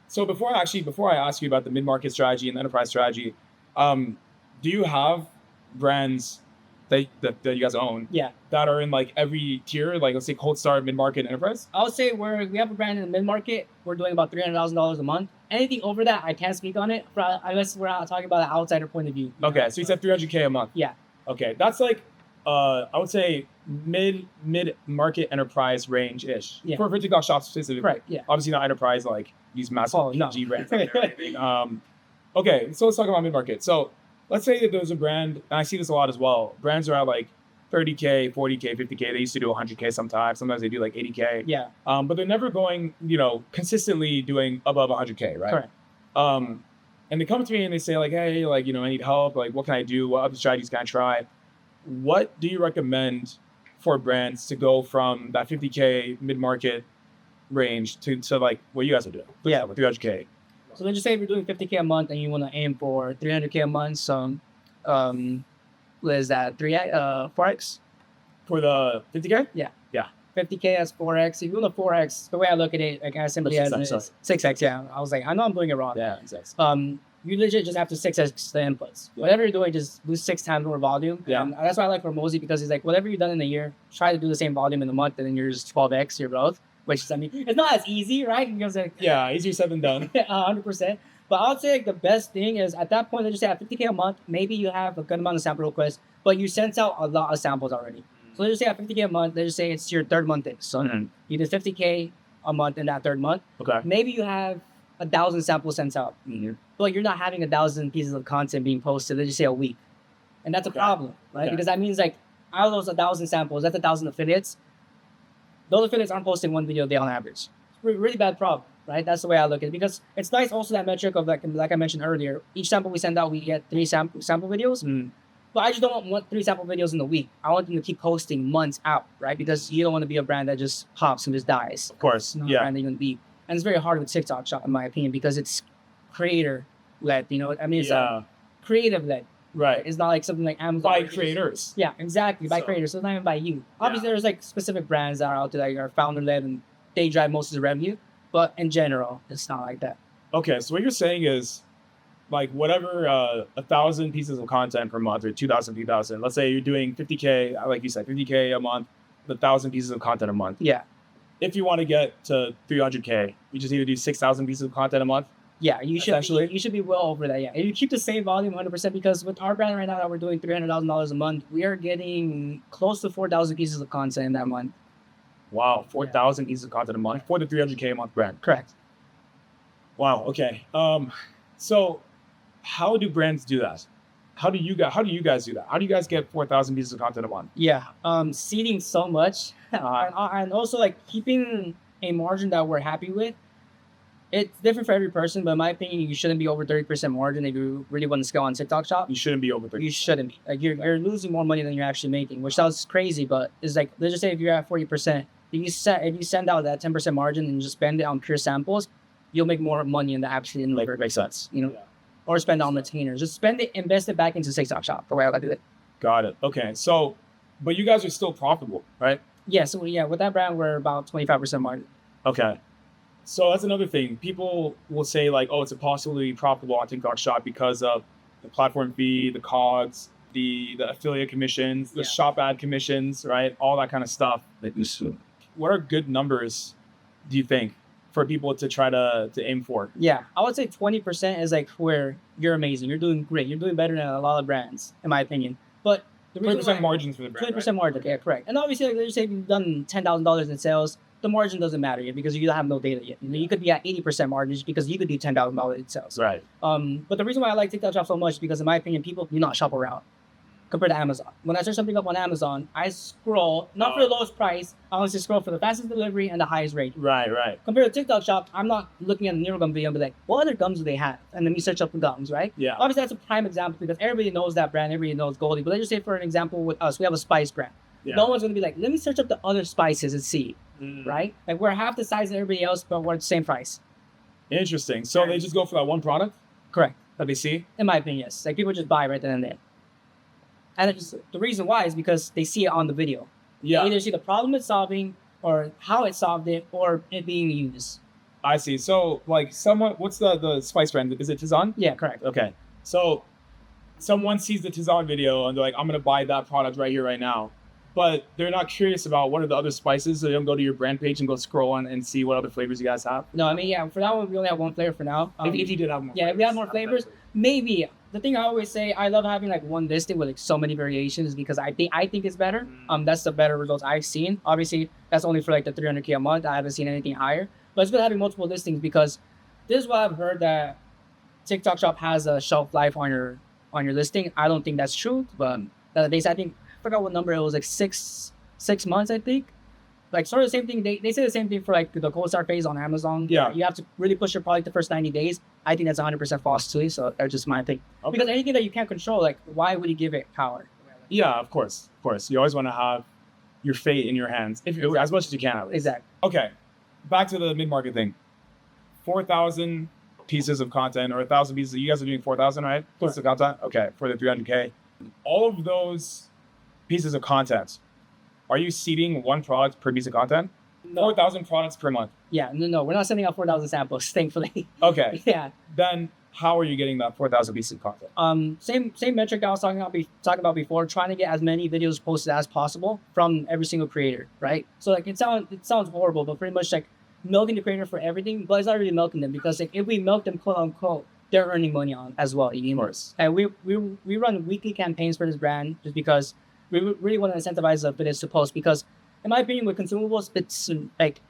Speaker 1: So before I ask you about the mid-market strategy and the enterprise strategy, do you have brands that you guys own?
Speaker 2: Yeah.
Speaker 1: That are in like every tier, like let's say cold start, mid-market, enterprise?
Speaker 2: I would say we have a brand in the mid-market. We're doing about $300,000 a month. Anything over that, I can't speak on it unless we're not talking about an outsider point of view.
Speaker 1: Okay, so you said 300K a month.
Speaker 2: Yeah.
Speaker 1: Okay, that's like I would say mid-market enterprise range-ish.
Speaker 2: Yeah.
Speaker 1: For TikTok shops specifically.
Speaker 2: Right, yeah.
Speaker 1: Obviously not enterprise like these massive G brands. Okay, so let's talk about mid-market. So let's say that there's a brand, and I see this a lot as well. Brands are at like 30K, 40K, 50K. They used to do 100K sometimes. Sometimes they do like 80K.
Speaker 2: Yeah.
Speaker 1: But they're never going, consistently doing above 100K, right?
Speaker 2: Correct.
Speaker 1: And they come to me and they say like, hey, like, I need help. Like, what can I do? What other strategies can I try? What do you recommend for brands to go from that 50K mid-market range to like what you guys are doing?
Speaker 2: Yeah.
Speaker 1: 300K.
Speaker 2: So let's just say if you're doing 50K a month and you want to aim for 300K a month, so what is that? 4x?
Speaker 1: For the 50K?
Speaker 2: Yeah.
Speaker 1: Yeah.
Speaker 2: 50K as 4x. If you want a 4x, the way I look at it, like I simply as 6x. Yeah. I was like, I know I'm doing it wrong.
Speaker 1: Yeah, exactly.
Speaker 2: You legit just have to 6x the inputs. Yeah. Whatever you're doing, just do 6 times more volume.
Speaker 1: Yeah.
Speaker 2: And that's why I like for Mosey, because he's like, whatever you've done in a year, try to do the same volume in a month, and then you're just 12x your growth. Which is, I mean, it's not as easy, right? Because like,
Speaker 1: easier said than done.
Speaker 2: 100%. But I would say like the best thing is at that point, let's just say at 50K a month, maybe you have a good amount of sample requests, but you sent out a lot of samples already. So let's just say at 50K a month, let's just say it's your third month in. So you did 50K a month in that third month.
Speaker 1: Okay.
Speaker 2: Maybe you have 1,000 samples sent out. Mm-hmm. But you're not having 1,000 pieces of content being posted, let's just say a week. And that's a problem, right? Because that means like out of those 1,000 samples, that's 1,000 affiliates. Those affiliates aren't posting one video a day on average. It's a really bad problem, right? That's the way I look at it. Because it's nice also that metric of like I mentioned earlier, each sample we send out, we get 3 sample videos. Mm. But I just don't want 3 sample videos in a week. I want them to keep posting months out, right? Because you don't want to be a brand that just pops and just dies.
Speaker 1: Of course,
Speaker 2: not a brand that you want to be. And it's very hard with TikTok Shop, in my opinion, because it's creator-led, I mean, it's creative-led.
Speaker 1: Right.
Speaker 2: It's not like something like Amazon.
Speaker 1: By creators.
Speaker 2: Yeah, exactly. By creators. So it's not even by you. Obviously, there's like specific brands that are out there that are founder-led and they drive most of the revenue. But in general, it's not like that.
Speaker 1: Okay, so what you're saying is like whatever 1,000 pieces of content per month or 2,000, 3,000. Let's say you're doing 50K, like you said, 50K a month, 1,000 pieces of content a month.
Speaker 2: Yeah.
Speaker 1: If you want to get to 300K, you just need to do 6,000 pieces of content a month.
Speaker 2: Yeah, you should be well over that. Yeah, and you keep the same volume 100% because with our brand right now that we're doing $300,000 a month, we are getting close to 4,000 pieces of content in that month.
Speaker 1: Wow, 4,000 pieces of content a month for the 300K a month brand.
Speaker 2: Correct.
Speaker 1: Wow. Okay. So how do brands do that? How do you guys do that? How do you guys get 4,000 pieces of content a month?
Speaker 2: Yeah, seeding so much, and also like keeping a margin that we're happy with. It's different for every person, but in my opinion, you shouldn't be over 30% margin if you really want to scale on TikTok Shop.
Speaker 1: You shouldn't be over 30%.
Speaker 2: You shouldn't be. Like you're losing more money than you're actually making, which sounds crazy, but it's like, let's just say if you're at 40%, if you send out that 10% margin and just spend it on pure samples, you'll make more money in the actually in labor.
Speaker 1: Makes sense.
Speaker 2: Or spend it on retainers. Just spend it, invest it back into TikTok Shop. The way I like to do it.
Speaker 1: Got it. Okay. So, but you guys are still profitable, right?
Speaker 2: Yeah. So with that brand, we're about 25% margin.
Speaker 1: Okay. So that's another thing. People will say like, oh, it's impossible to be profitable on TikTok Shop because of the platform fee, the COGS, the affiliate commissions, the shop ad commissions, right? All that kind of stuff. What are good numbers, do you think, for people to try to aim for?
Speaker 2: Yeah, I would say 20% is like where you're amazing. You're doing great. You're doing better than a lot of brands, in my opinion. But the
Speaker 1: 20% margins for the brand.
Speaker 2: 20% margin, yeah, correct. And obviously, like, let's say you've done $10,000 in sales, the margin doesn't matter yet because you don't have no data yet. You could be at 80% margins because you could do $10,000 in sales.
Speaker 1: Right.
Speaker 2: But the reason why I like TikTok Shop so much is because, in my opinion, people do not shop around compared to Amazon. When I search something up on Amazon, I scroll not for the lowest price. I honestly scroll for the fastest delivery and the highest rate.
Speaker 1: Right.
Speaker 2: Compared to TikTok Shop, I'm not looking at a Nero gum video and be like, what other gums do they have? And then we search up the gums, right?
Speaker 1: Yeah.
Speaker 2: Obviously, that's a prime example because everybody knows that brand, everybody knows Goldie. But let's just say, for an example, with us, we have a spice brand.
Speaker 1: Yeah.
Speaker 2: No one's going to be like, let me search up the other spices and see, right? Like, we're half the size of everybody else, but we're at the same price.
Speaker 1: Interesting. So they just go for that one product
Speaker 2: Correct.
Speaker 1: that they see?
Speaker 2: In my opinion, yes. Like, people just buy right then and there. And it's the reason why is because they see it on the video.
Speaker 1: Yeah.
Speaker 2: They either see the problem it's solving or how it solved it or it being used.
Speaker 1: I see. So, like, someone, what's the spice brand? Is it Tizan?
Speaker 2: Yeah, correct.
Speaker 1: Okay. So, someone sees the Tizan video and they're like, I'm going to buy that product right here, right now. But they're not curious about what are the other spices. So they don't go to your brand page and go scroll on and see what other flavors you guys have.
Speaker 2: No, I mean, yeah, for that one, we only have one flavor for now.
Speaker 1: If you did have more.
Speaker 2: Yeah, if we have more flavors, maybe. The thing I always say, I love having like one listing with like so many variations because I think it's better. That's the better results I've seen. Obviously, that's only for like the 300K a month. I haven't seen anything higher. But it's good having multiple listings because this is what I've heard, that TikTok Shop has a shelf life on your listing. I don't think that's true, but they said, I forgot what number it was, like six months, I think. Like sort of the same thing. They say the same thing for like the cold start phase on Amazon.
Speaker 1: Yeah.
Speaker 2: You have to really push your product the first 90 days. I think that's 100% false too. So that's just my thing.
Speaker 1: Okay.
Speaker 2: Because anything that you can't control, like, why would you give it power?
Speaker 1: Yeah, of course. You always want to have your fate in your hands, as much as you can, at least.
Speaker 2: Exactly.
Speaker 1: Okay, back to the mid-market thing. 4,000 pieces of content, or 1,000 pieces. You guys are doing 4,000, right? Pieces of content? Okay, for the 300K. All of those pieces of content, are you seeding one product per piece of content?
Speaker 2: No.
Speaker 1: 4,000 products per month.
Speaker 2: Yeah, no. We're not sending out 4,000 samples, thankfully.
Speaker 1: Okay.
Speaker 2: Yeah.
Speaker 1: Then how are you getting that 4,000 pieces of content?
Speaker 2: Same metric that I was talking about before, trying to get as many videos posted as possible from every single creator, right? So like it sounds horrible, but pretty much like milking the creator for everything, but it's not really milking them because like if we milk them, quote unquote, they're earning money on as well.
Speaker 1: Of course.
Speaker 2: And we run weekly campaigns for this brand just because we really want to incentivize the affiliates to post because, in my opinion, with consumables, it's like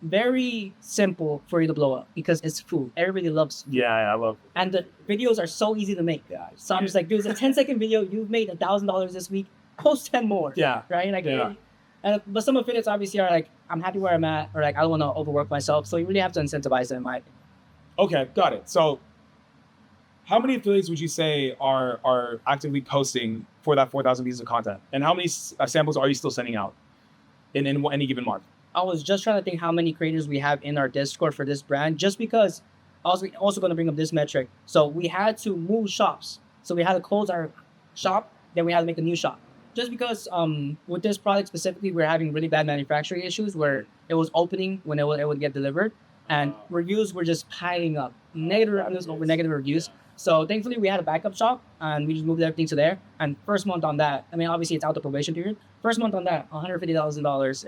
Speaker 2: very simple for you to blow up because it's food. Everybody loves food.
Speaker 1: Yeah, I love it.
Speaker 2: And the videos are so easy to make.
Speaker 1: Yeah.
Speaker 2: So I'm just like, dude, it's a 10-second video. You've made $1,000 this week. Post 10 more.
Speaker 1: Yeah.
Speaker 2: Right? Like,
Speaker 1: Yeah.
Speaker 2: But some affiliates obviously are like, I'm happy where I'm at, or like, I don't want to overwork myself. So you really have to incentivize them, in my opinion.
Speaker 1: Okay, got it. So how many affiliates would you say are actively posting for that 4,000 pieces of content? And how many samples are you still sending out in any given month?
Speaker 2: I was just trying to think how many creators we have in our Discord for this brand, just because I was also going to bring up this metric. So we had to move shops. So we had to close our shop, then we had to make a new shop. Just because with this product specifically, we're having really bad manufacturing issues where it was opening when it would get delivered. And reviews were just piling up. Negative reviews over negative reviews. So thankfully we had a backup shop and we just moved everything to there. And first month on that, I mean, obviously it's out the probation period. First month on that, $150,000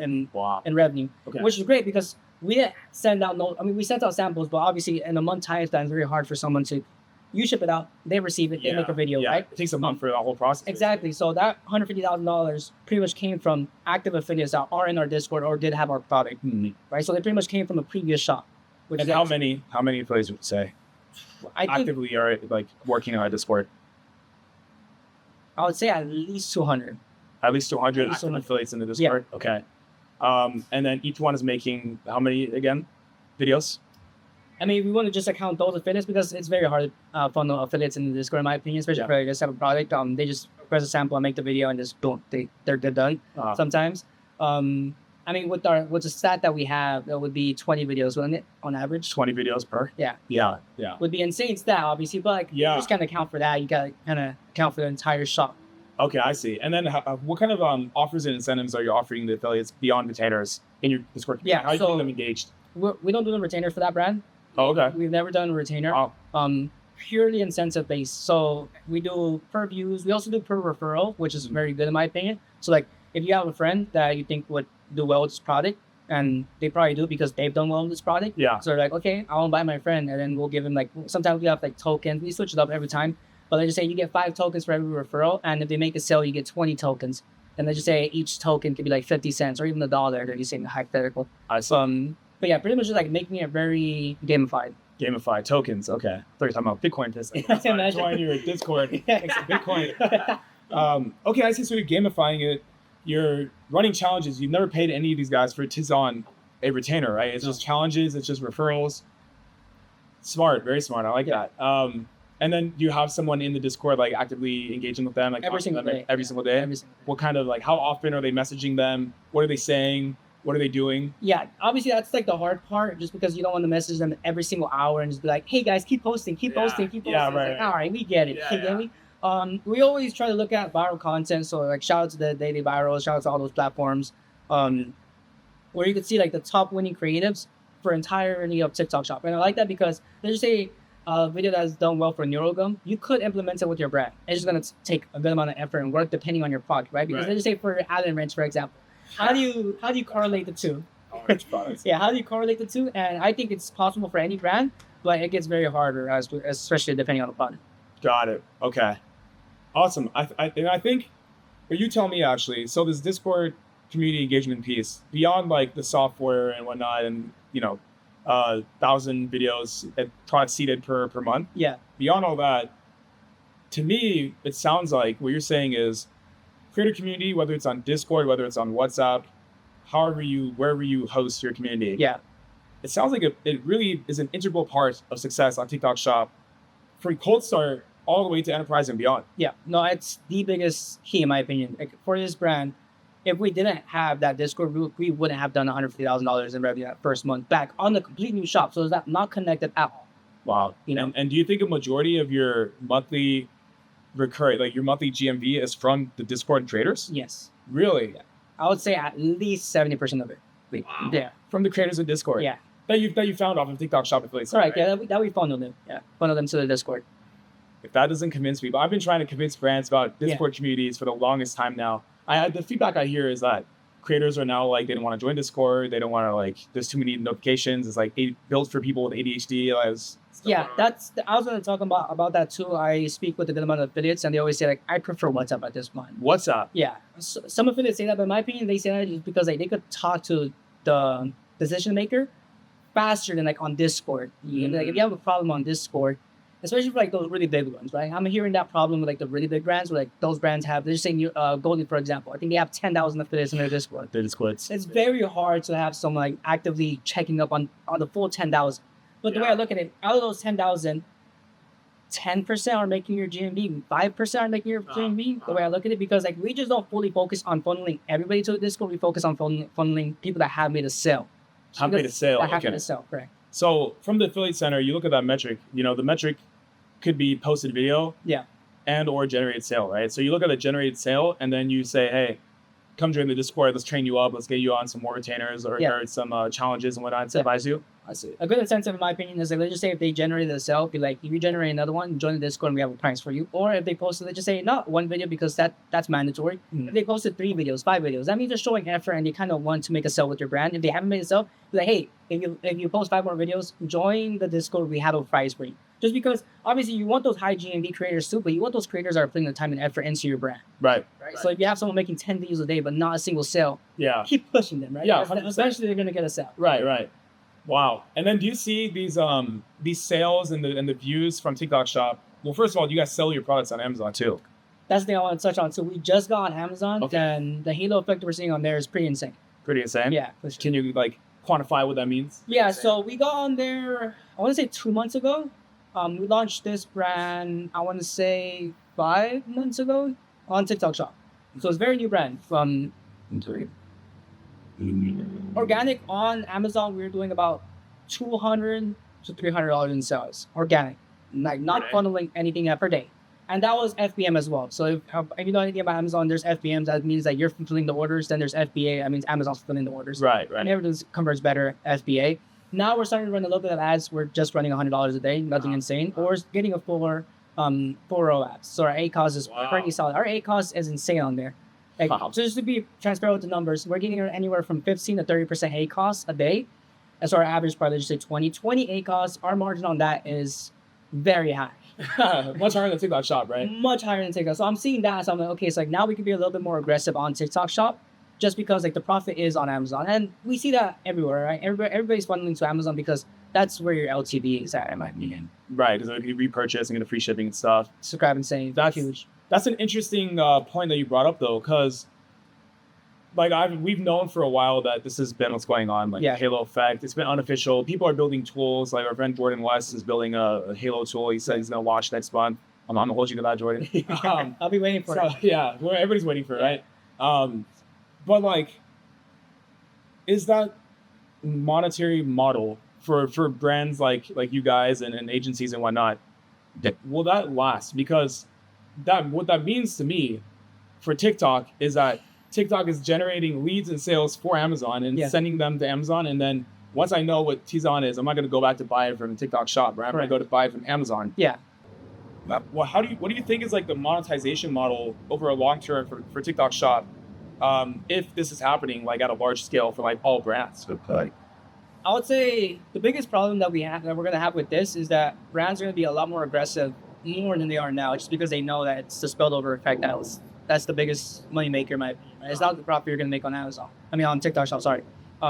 Speaker 2: in revenue, which is great because we didn't send out we sent out samples, but obviously in a month time span, it's very hard for someone to, you ship it out, they receive it, they make a video, right?
Speaker 1: It takes a month for the whole process.
Speaker 2: Exactly. So that $150,000 pretty much came from active affiliates that are in our Discord or did have our product, right? So they pretty much came from a previous shop.
Speaker 1: And how many affiliates would you say actively are like working on our Discord?
Speaker 2: I would say at least 200.
Speaker 1: At least 200 active affiliates in the Discord? Yeah. Okay. And then each one is making how many again? Videos?
Speaker 2: I mean, we want to just account those affiliates because it's very hard to funnel affiliates in the Discord, in my opinion, especially if they just have a product. They just press a sample and make the video and just boom, they're done sometimes. I mean, with the stat that we have, that would be 20 videos, wouldn't it, on average?
Speaker 1: 20 videos per?
Speaker 2: Yeah.
Speaker 1: Yeah.
Speaker 2: Would be insane stat, obviously, but like, you just can't account for that. You got to kind of account for the entire shop.
Speaker 1: Okay, I see. And then what kind of offers and incentives are you offering the affiliates beyond retainers in your Discord?
Speaker 2: Yeah.
Speaker 1: How are you keeping them engaged?
Speaker 2: We don't do the retainer for that brand.
Speaker 1: Oh, okay.
Speaker 2: We've never done a retainer.
Speaker 1: Oh.
Speaker 2: Purely incentive based. So we do per views. We also do per referral, which is very good in my opinion. So like, if you have a friend that you think would do well with this product, and they probably do because they've done well in this product.
Speaker 1: Yeah.
Speaker 2: So they're like, okay, I want to buy my friend, and then we'll give him like, sometimes we have like tokens. We switch it up every time, but let's just say you get 5 tokens for every referral, and if they make a sale, you get 20 tokens. And let's just say each token could be like 50 cents or even $1. They're using hypothetical. But yeah, pretty much just like making it very gamified.
Speaker 1: Gamified tokens. Okay. I thought you were talking about Bitcoin. Join your Discord. Make some Bitcoin. Okay, I see. So you're gamifying it. You're running challenges. You've never paid any of these guys for on a retainer, right? It's just challenges. It's just referrals. Smart. Very smart. I like that. And then do you have someone in the Discord like actively engaging with them, like
Speaker 2: every single day?
Speaker 1: Every single day. What kind of like? How often are they messaging them? What are they saying? What are they doing?
Speaker 2: Yeah, obviously that's like the hard part, just because you don't want to message them every single hour and just be like, hey guys, keep posting, keep posting.
Speaker 1: Yeah, right.
Speaker 2: Like, all right, we get it. Get me? We always try to look at viral content. So like shout out to the Daily Virals, shout out to all those platforms, where you could see like the top winning creatives for entirety of TikTok Shop. And I like that because let's just say a video that's done well for Neurogum, you could implement it with your brand. It's just gonna take a good amount of effort and work depending on your product, right? Because let's just say for Allen Wrench, for example, how do you correlate the two? Yeah, how do you correlate the two? And I think it's possible for any brand, but it gets very harder, especially depending on the product.
Speaker 1: Got it. Okay. Awesome. I think, or you tell me actually. So this Discord community engagement piece, beyond like the software and whatnot, and 1,000 videos at product seeded per month.
Speaker 2: Yeah.
Speaker 1: Beyond all that, to me, it sounds like what you're saying is creator community, whether it's on Discord, whether it's on WhatsApp, wherever you host your community.
Speaker 2: Yeah.
Speaker 1: It sounds like it really is an integral part of success on TikTok Shop for cold start all the way to enterprise and beyond.
Speaker 2: Yeah. No, it's the biggest key in my opinion. Like for this brand, if we didn't have that Discord group, we wouldn't have done $150,000 in revenue that first month back on the complete new shop. So is that not connected at all?
Speaker 1: Wow. And do you think a majority of your monthly recurring, like your monthly GMV is from the Discord traders?
Speaker 2: Yes.
Speaker 1: Really?
Speaker 2: Yeah. I would say at least 70% of it.
Speaker 1: Wow.
Speaker 2: Yeah.
Speaker 1: From the creators of Discord?
Speaker 2: Yeah.
Speaker 1: That you found off of TikTok Shop affiliates.
Speaker 2: Right. Yeah, that we funneled them. Yeah. Funneled them to the Discord.
Speaker 1: If that doesn't convince people, I've been trying to convince brands about Discord communities for the longest time now. The feedback I hear is that creators are now like, they don't want to join Discord. They don't want to like, there's too many notifications. It's like built for people with ADHD. I was going to talk about that too. I speak with a good amount of affiliates and they always say like, I prefer WhatsApp at this point. WhatsApp?
Speaker 2: Yeah. So, some affiliates say that, but in my opinion, they say that just because like, they could talk to the decision maker faster than like on Discord. Mm-hmm. Like if you have a problem on Discord, especially for like those really big ones, right? I'm hearing that problem with like the really big brands, where like those brands have, they're just saying Goldie, for example, I think they have 10,000 affiliates in their Discord. It's very hard to have someone like actively checking up on the full 10,000. But the way I look at it, out of those 10,000, 10% are making your GMV, 5% are making your GMV. The way I look at it, because like we just don't fully focus on funneling everybody to the Discord. We focus on funneling people that have made a sale.
Speaker 1: Have made a sale.
Speaker 2: Have made a sale, correct.
Speaker 1: So from the affiliate center, you look at that metric. The metric could be posted video, and or generated sale, right? So you look at the generated sale, and then you say, hey, come join the Discord. Let's train you up. Let's get you on some more retainers or some challenges and whatnot. Incentivize you.
Speaker 2: I see. A good incentive, in my opinion, is like, let's just say if they generated a sale, be like, if you generate another one, join the Discord and we have a price for you. Or if they posted, let's just say not one video because that's mandatory. Mm-hmm. If they posted 3 videos, 5 videos, that means they're showing effort and they kind of want to make a sale with your brand. If they haven't made a sale, be like, hey, if you post 5 more videos, join the Discord. We have a price for you. Just because obviously you want those high GMV creators too, but you want those creators that are putting the time and effort into your brand. Right. So if you have someone making 10 videos a day but not a single sale, keep pushing them, right? Yeah. Eventually they're gonna get a sale.
Speaker 1: Right. Wow. And then do you see these sales and the views from TikTok Shop? Well, first of all, you guys sell your products on Amazon too.
Speaker 2: That's the thing I want to touch on. So we just got on Amazon, and the halo effect we're seeing on there is pretty insane.
Speaker 1: Pretty insane?
Speaker 2: Yeah.
Speaker 1: Can you like quantify what that means?
Speaker 2: Yeah. So we got on there, I want to say 2 months ago. We launched this brand, I want to say 5 months ago on TikTok Shop. So it's a very new brand from organic on Amazon. We're doing about $200 to $300 in sales. Organic, like not funneling anything per day. And that was FBM as well. So if you know anything about Amazon, there's FBM. That means that you're fulfilling the orders. Then there's FBA. That means Amazon's fulfilling the orders. Right. And everything converts better, FBA. Now we're starting to run a little bit of ads. We're just running $100 a day, nothing insane. Or getting a full row ads. So our ACOS is pretty solid. Our ACOS is insane on there. Like,
Speaker 1: Wow.
Speaker 2: so just to be transparent with the numbers, we're getting anywhere from 15 to 30% A costs a day. That's our average part. Let's just say 20 A costs. Our margin on that is very high.
Speaker 1: Much higher than TikTok Shop, right?
Speaker 2: Much higher than TikTok. So I'm seeing that. So I'm like, okay, it's like now we can be a little bit more aggressive on TikTok Shop, just because like the profit is on Amazon, and we see that everywhere, right? Everybody's funneling to Amazon because that's where your LTV is at, in my opinion.
Speaker 1: Right, because if you repurchase and get the free shipping and stuff.
Speaker 2: Subscribe and save.
Speaker 1: That's
Speaker 2: huge.
Speaker 1: That's an interesting point that you brought up, though, because like we've known for a while that this has been what's going on, like Halo effect. It's been unofficial. People are building tools. Like our friend Jordan West is building a Halo tool. He said he's gonna launch next month. I'm gonna hold you to that, Jordan.
Speaker 2: I'll be waiting for it.
Speaker 1: Yeah, everybody's waiting for it, right? But like, is that monetary model for brands like you guys and agencies and whatnot, will that last? Because what that means to me for TikTok is that TikTok is generating leads and sales for Amazon and sending them to Amazon. And then once I know what Tizan is, I'm not going to go back to buy it from the TikTok Shop, right? I'm going to go to buy it from Amazon.
Speaker 2: Yeah.
Speaker 1: Well, what do you think is like the monetization model over a long term for TikTok Shop, if this is happening like at a large scale for like all brands?
Speaker 2: I would say the biggest problem that we're going to have with this is that brands are going to be a lot more aggressive, more than they are now, just because they know that it's the spillover effect that's the biggest money maker, in my opinion. Right? It's not the profit you're going to make on Amazon. I mean, on TikTok Shop, sorry.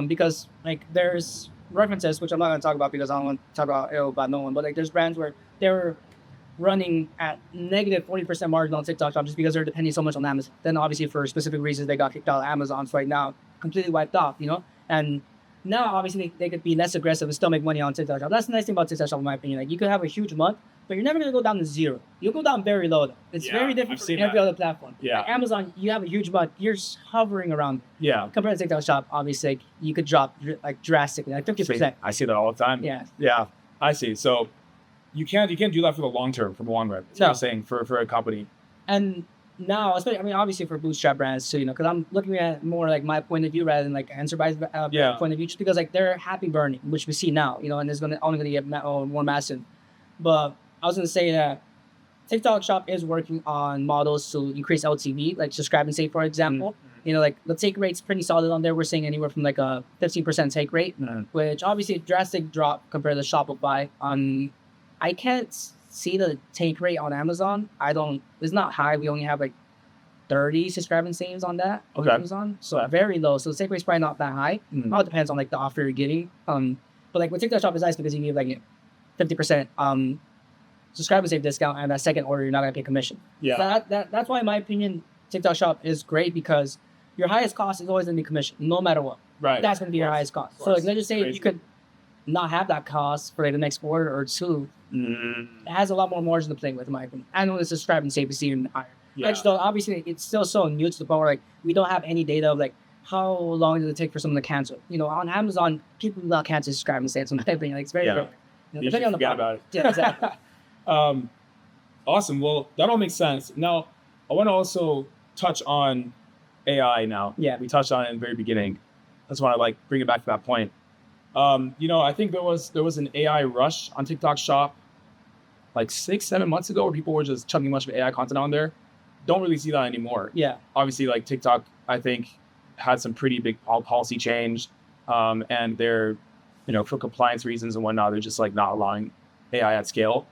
Speaker 2: Because like there's references, which I'm not going to talk about because I don't want to talk about no one, but like there's brands where they're running at negative 40% margin on TikTok Shop just because they're depending so much on Amazon. Then obviously for specific reasons, they got kicked out of Amazon. So right now, completely wiped off, And now obviously they could be less aggressive and still make money on TikTok Shop. That's the nice thing about TikTok Shop, in my opinion. Like you could have a huge month, but you're never going to go down to zero. You'll go down very low though. It's very different from every other platform.
Speaker 1: Yeah.
Speaker 2: Like Amazon, you have a huge month, you're hovering around.
Speaker 1: Yeah.
Speaker 2: Compared to TikTok Shop, obviously like, you could drop like drastically, like 50%.
Speaker 1: I see that all the time.
Speaker 2: Yeah.
Speaker 1: Yeah. I see. So you can't do that for the long term, for the long run. That's what I'm saying for a company.
Speaker 2: And now, especially, I mean, obviously for bootstrap brands too, because I'm looking at more like my point of view rather than like enterprise point of view, just because like they're happy burning, which we see now, and it's only going to get more massive. But I was going to say that TikTok Shop is working on models to increase LTV, like subscribe and save, for example. Mm-hmm. Like the take rate's pretty solid on there. We're seeing anywhere from like a 15% take rate, which obviously a drastic drop compared to Shopify. I can't see the take rate on Amazon. It's not high. We only have like 30 subscribe and saves on that on Amazon. So very low. So the take rate's probably not that high. It all depends on like the offer you're getting. But like with TikTok Shop is nice because you give like 50% subscribe and save discount, and that second order you're not gonna pay commission. Yeah. So that's why in my opinion TikTok Shop is great, because your highest cost is always gonna be commission, no matter what. Right. That's gonna be your highest cost. So like let's just say you could not have that cost for like the next quarter or two. It has a lot more margin to play with, in my opinion. I know the subscribe and save is even higher. Yeah. Though obviously it's still so new to the point where like we don't have any data of like how long does it take for someone to cancel. On Amazon, people do not cancel subscribe and save. So my opinion, like it's very rare.
Speaker 1: Depending on the product. About it.
Speaker 2: Yeah, exactly.
Speaker 1: Awesome. Well, that all makes sense. Now, I want to also touch on AI now. Yeah. We touched on it in the very beginning. I just want to bring it back to that point. I think there was an AI rush on TikTok Shop 6-7 months ago where people were just chucking a bunch of AI content on there. Don't really see that anymore. Yeah. Obviously, TikTok, I think, had some pretty big policy change. And they're, for compliance reasons and whatnot, they're just not allowing AI at scale.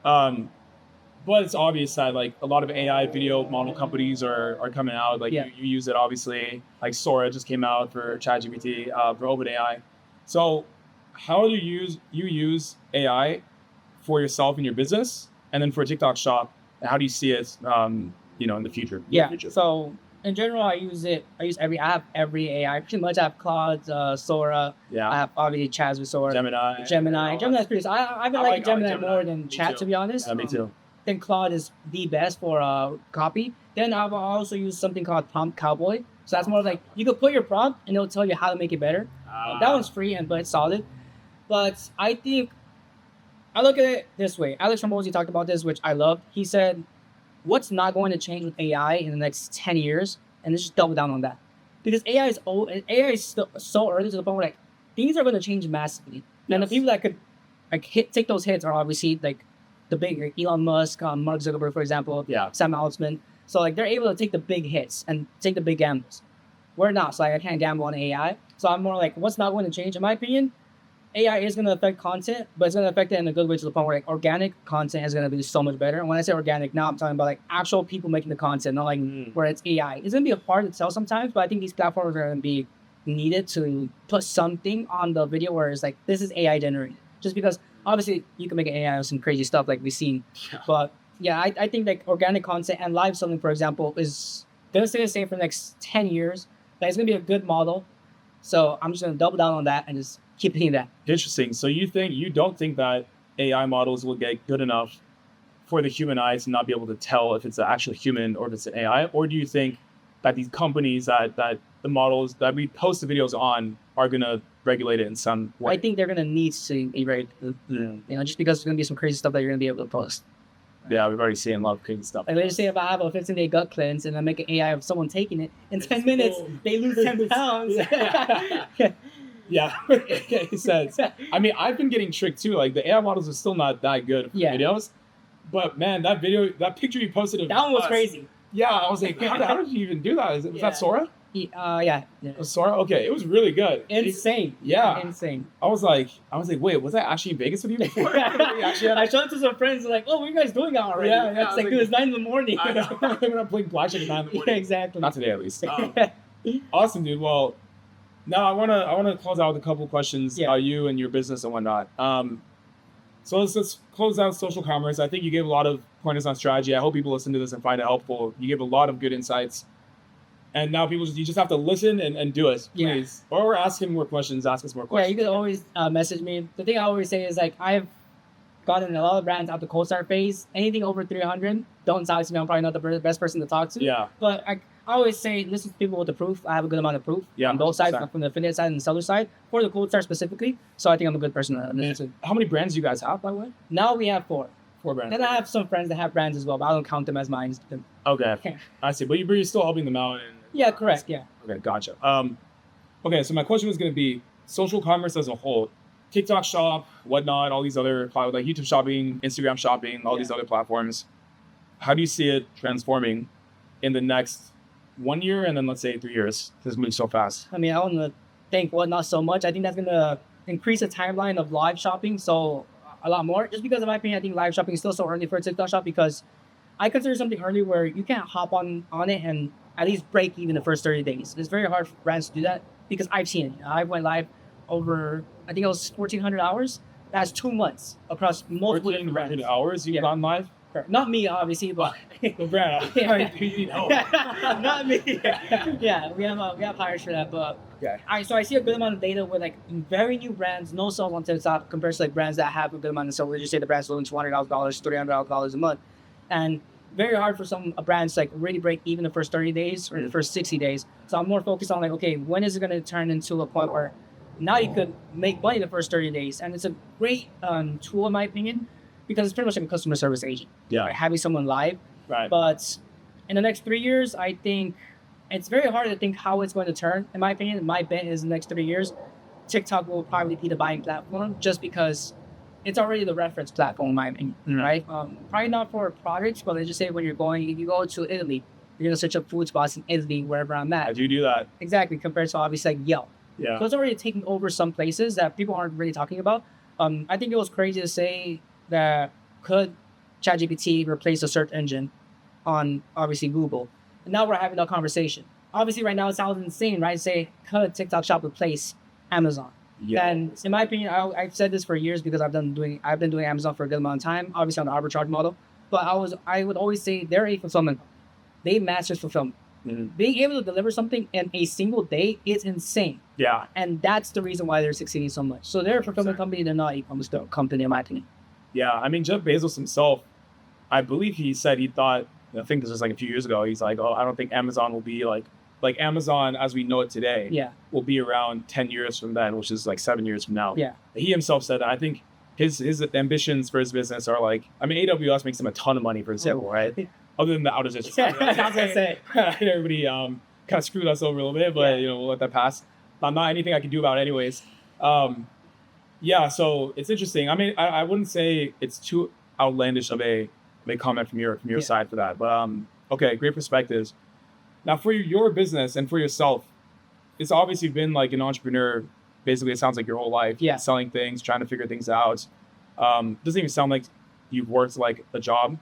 Speaker 1: But it's obvious that a lot of AI video model companies are coming out. You use it, obviously. Sora just came out for ChatGPT, for OpenAI. So how do you use AI for yourself and your business? And then for TikTok Shop, how do you see it, in the future?
Speaker 2: So in general, I have every AI. Pretty much I have Claude, Sora. Yeah. I have obviously Chaz with Sora. Gemini. Gemini's pretty. I've been liking Gemini more than Chat, to be honest.
Speaker 1: Me too.
Speaker 2: I think Claude is the best for copy. Then I've also used something called Prompt Cowboy. So that's more you could put your prompt and it'll tell you how to make it better. That one's free but it's solid. But I think I look at it this way. Alex Ramosey talked about this, which I love. He said, what's not going to change with AI in the next 10 years? And let's just double down on that. Because AI is old, and AI is still so early to the point where things are going to change massively. Yes. And the people that could take those hits are obviously the big Elon Musk, Mark Zuckerberg, for example, Sam Altman. So like they're able to take the big hits and take the big gambles. We're not. So like I can't gamble on AI. So I'm more like, what's not going to change? In my opinion, AI is going to affect content, but it's going to affect it in a good way to the point where like organic content is going to be so much better. And when I say organic, now I'm talking about like actual people making the content, not like where it's AI. It's going to be hard to tell sometimes, but I think these platforms are going to be needed to put something on the video where it's like, this is AI generated. Just because obviously you can make an AI with some crazy stuff like we've seen. But yeah, I think like organic content and live selling, for example, is going to stay the same for the next 10 years. Like, it's going to be a good model. So I'm just going to double down on that and just keep hitting that.
Speaker 1: Interesting. So you don't think that AI models will get good enough for the human eye to not be able to tell if it's an actual human or if it's an AI? Or do you think that these companies that the models that we post the videos on are going to regulate it in some way?
Speaker 2: I think they're going to need to regulate, just because there's going to be some crazy stuff that you're going to be able to post.
Speaker 1: Yeah, we've already seen a lot of crazy stuff.
Speaker 2: Like, let's say if I have a 15-day gut cleanse and I make an AI of someone taking it, in 10 minutes, they lose 10 pounds.
Speaker 1: Yeah, he says. I mean, I've been getting tricked too. Like, the AI models are still not that good for videos. But man, that picture you posted of
Speaker 2: that one was
Speaker 1: us,
Speaker 2: crazy.
Speaker 1: Yeah, I was like, how did you even do that? Was that Sora?
Speaker 2: Yeah.
Speaker 1: It was Sora? Okay, it was really good.
Speaker 2: Insane. Insane.
Speaker 1: I was like, wait, was I actually in Vegas with you before?
Speaker 2: I showed it to some friends, like, oh, what are you guys doing out already?
Speaker 1: Yeah.
Speaker 2: It's like, dude, it's 9 in the morning.
Speaker 1: I'm not playing blackjack at 9 in the morning.
Speaker 2: Yeah, exactly.
Speaker 1: Not today, at least. Awesome, dude. Well, now I wanna close out with a couple questions about you and your business and whatnot. So let's close out social commerce. I think you gave a lot of pointers on strategy. I hope people listen to this and find it helpful. You gave a lot of good insights. And now you just have to listen and do it, please. Yeah. Or ask him more questions, ask us more questions.
Speaker 2: Yeah, you can always message me. The thing I always say is, like, I've gotten a lot of brands out the cold start phase. Anything over 300, don't talk to me. I'm probably not the best person to talk to.
Speaker 1: Yeah.
Speaker 2: But I always say, listen to people with the proof. I have a good amount of proof on both sides, from the affiliate side and the seller side, for the cold start specifically. So I think I'm a good person to listen to.
Speaker 1: How many brands do you guys have, by the way?
Speaker 2: Now we have 4.
Speaker 1: 4 brands.
Speaker 2: And I have some friends that have brands as well, but I don't count them as mine.
Speaker 1: Okay. I see. But you're still helping them out.
Speaker 2: Yeah, correct. Yeah.
Speaker 1: Okay, gotcha. Okay, so my question was going to be social commerce as a whole. TikTok shop, whatnot, all these other, like YouTube shopping, Instagram shopping, all these other platforms. How do you see it transforming in the next 1 year and then let's say 3 years? This moves so fast.
Speaker 2: I mean, I want to think not so much. I think that's going to increase the timeline of live shopping so a lot more. Just because, in my opinion, I think live shopping is still so early for a TikTok shop, because I consider something early where you can't hop on it and at least break even the first 30 days. It's very hard for brands to do that, because I've seen it. I went live over, I think it was 1,400 hours. That's 2 months across multiple different brands.
Speaker 1: 1,400 hours you've gone live?
Speaker 2: Not me, obviously, but
Speaker 1: the brand.
Speaker 2: Not me. Yeah, we have hires for that, but so I see a good amount of data with like very new brands, no sales on TikTok, compared to like brands that have a good amount of sales. Let's just say the brand's doing $200,000, $300,000 a month, and very hard for some brands to like really break even the first 30 days or the first 60 days. So I'm more focused on like, okay, when is it going to turn into a point where now you could make money the first 30 days? And it's a great tool, in my opinion, because it's pretty much like a customer service agent.
Speaker 1: Yeah.
Speaker 2: Right? Having someone live.
Speaker 1: Right.
Speaker 2: But in the next 3 years, I think it's very hard to think how it's going to turn. In my opinion, my bet is in the next 3 years, TikTok will probably be the buying platform, just because it's already the reference platform, in my opinion, right? Probably not for products, but let's just say when if you go to Italy, you're going to search up food spots in Italy, wherever I'm at.
Speaker 1: I do that.
Speaker 2: Exactly, compared to obviously like Yelp.
Speaker 1: Yeah.
Speaker 2: So it's already taking over some places that people aren't really talking about. I think it was crazy to say that could ChatGPT replace a search engine on obviously Google. And now we're having that conversation. Obviously right now it sounds insane, right? Say, could TikTok shop replace Amazon? Yeah. And in my opinion, I've said this for years, because I've been doing Amazon for a good amount of time, obviously on the arbitrage model. But I would always say they're a fulfillment. They master fulfillment. Being able to deliver something in a single day is insane.
Speaker 1: Yeah.
Speaker 2: And that's the reason why they're succeeding so much. So they're a fulfillment company, they're not an e-commerce company, in my opinion.
Speaker 1: Yeah, I mean, Jeff Bezos himself, I believe he said he thought, I think this was like a few years ago, he's like, oh, I don't think Amazon will be like Amazon as we know it today will be around 10 years from then, which is like 7 years from now. Yeah. He himself said that. I think his ambitions for his business are like, I mean, AWS makes him a ton of money, for example, right? Other than the outages.
Speaker 2: I was going to say.
Speaker 1: Everybody kind of screwed us over a little bit, but we'll let that pass. Not anything I can do about it anyways. Yeah, so it's interesting. I mean, I wouldn't say it's too outlandish of a comment from your side for that, but Okay, great perspectives. Now, for your business and for yourself, it's obviously been like an entrepreneur. Basically, it sounds like your whole life.
Speaker 2: Yeah.
Speaker 1: Selling things, trying to figure things out. Doesn't even sound like you've worked like a job.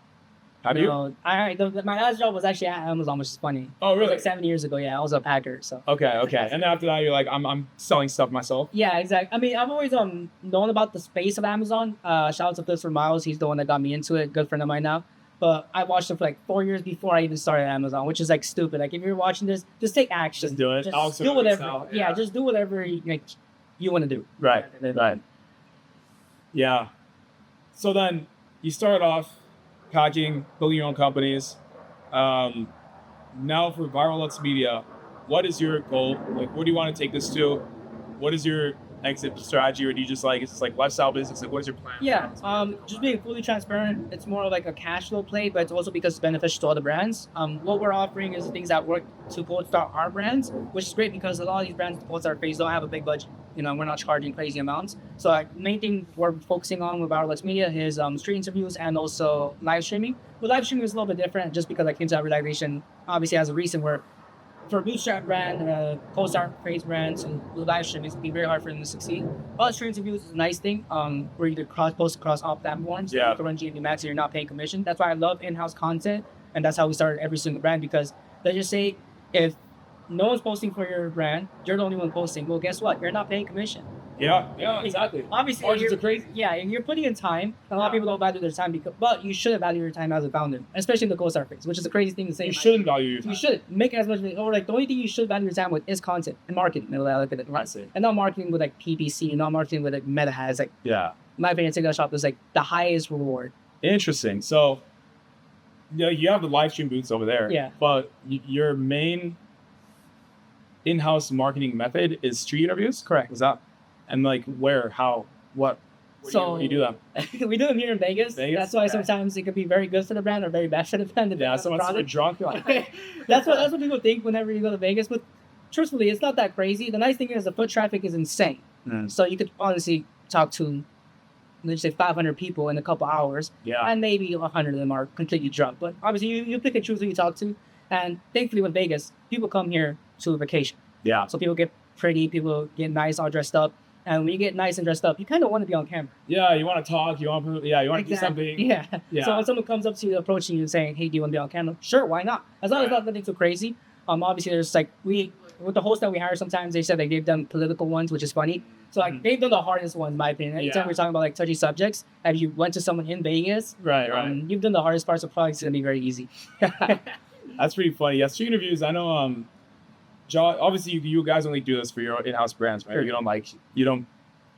Speaker 1: Have you?
Speaker 2: No, my last job was actually at Amazon, which is funny.
Speaker 1: Oh,
Speaker 2: It was
Speaker 1: really?
Speaker 2: like 7 years ago. Yeah, I was a packer. So.
Speaker 1: Okay. And then after that, you're like, I'm selling stuff myself.
Speaker 2: Yeah, exactly. I mean, I've always known about the space of Amazon. Shout out to Flips for Miles. He's the one that got me into it. Good friend of mine now. But I watched him for like 4 years before I even started Amazon, which is like stupid. Like if you're watching this, just take action.
Speaker 1: Just do it.
Speaker 2: Just do whatever. Yeah, just do whatever you want to do.
Speaker 1: Right. Yeah. So then you start off packing, building your own companies. Now for Viralux Media, what is your goal? Like, where do you want to take this to? What is your exit strategy, or do you just like, it's just like lifestyle business? Like, what is your plan?
Speaker 2: Yeah, just being fully transparent. It's more like a cash flow play, but it's also because it's beneficial to other brands. What we're offering is things that work to both start our brands, which is great because a lot of these brands both our phase don't have a big budget. You know, we're not charging crazy amounts. So main thing we're focusing on with Viralux Media is street interviews and also live streaming. But live streaming is a little bit different just because I came to that realization obviously as a reason where for a bootstrap brand, co-start phase brands, and live streaming, it's be very hard for them to succeed. But street interviews is a nice thing. Where you can post across all platforms.
Speaker 1: Yeah.
Speaker 2: You can run GMV Max and you're not paying commission. That's why I love in-house content, and that's how we started every single brand. Because let's just say if no one's posting for your brand, you're the only one posting. Well, guess what? You're not paying commission.
Speaker 1: Yeah, exactly.
Speaker 2: Obviously,
Speaker 1: Margins are crazy.
Speaker 2: Yeah, and you're putting in time. A lot of people don't value their time, but you should value your time as a founder, especially in the co-start phase, which is a crazy thing to say.
Speaker 1: You shouldn't value your time.
Speaker 2: You should make as much, or like the only thing you should value your time with is content and marketing. And I look at it,
Speaker 1: I see.
Speaker 2: and not marketing with like PPC, not marketing with like Meta has. Like,
Speaker 1: Yeah.
Speaker 2: in my opinion, TikTok Shop is like the highest reward.
Speaker 1: Interesting. So, yeah, you have the live stream booths over there.
Speaker 2: Yeah.
Speaker 1: But your main in-house marketing method is street interviews.
Speaker 2: Correct.
Speaker 1: Is that? And like where, how, what? Where do you do them?
Speaker 2: We do them here in Vegas. That's why sometimes it could be very good for the brand or very bad for the brand.
Speaker 1: Yeah, someone's super drunk.
Speaker 2: That's what people think whenever you go to Vegas. But truthfully, it's not that crazy. The nice thing is the foot traffic is insane. So you could honestly talk to, let's say, 500 people in a couple hours.
Speaker 1: Yeah.
Speaker 2: And maybe 100 of them are completely drunk. But obviously, you pick and choose who you talk to. And thankfully, with Vegas, people come here to vacation.
Speaker 1: Yeah.
Speaker 2: So people get pretty, people get nice, all dressed up. And when you get nice and dressed up, you kind of want to be on camera.
Speaker 1: Yeah, you want to talk. You want to do something.
Speaker 2: Yeah.
Speaker 1: Yeah.
Speaker 2: So when someone comes up to you, approaching you, saying, "Hey, do you want to be on camera?" Sure, why not? As long as it's not nothing too crazy. Obviously, there's like with the hosts that we hire, sometimes they said they gave them political ones, which is funny. So like they've done the hardest ones, in my opinion. Anytime we're talking about like touchy subjects, and you went to someone in Vegas,
Speaker 1: right.
Speaker 2: You've done the hardest part, so probably it's gonna be very easy.
Speaker 1: That's pretty funny. Yeah, street interviews. I know. John, obviously, you guys only do this for your in-house brands, right?
Speaker 2: Sure.
Speaker 1: You don't.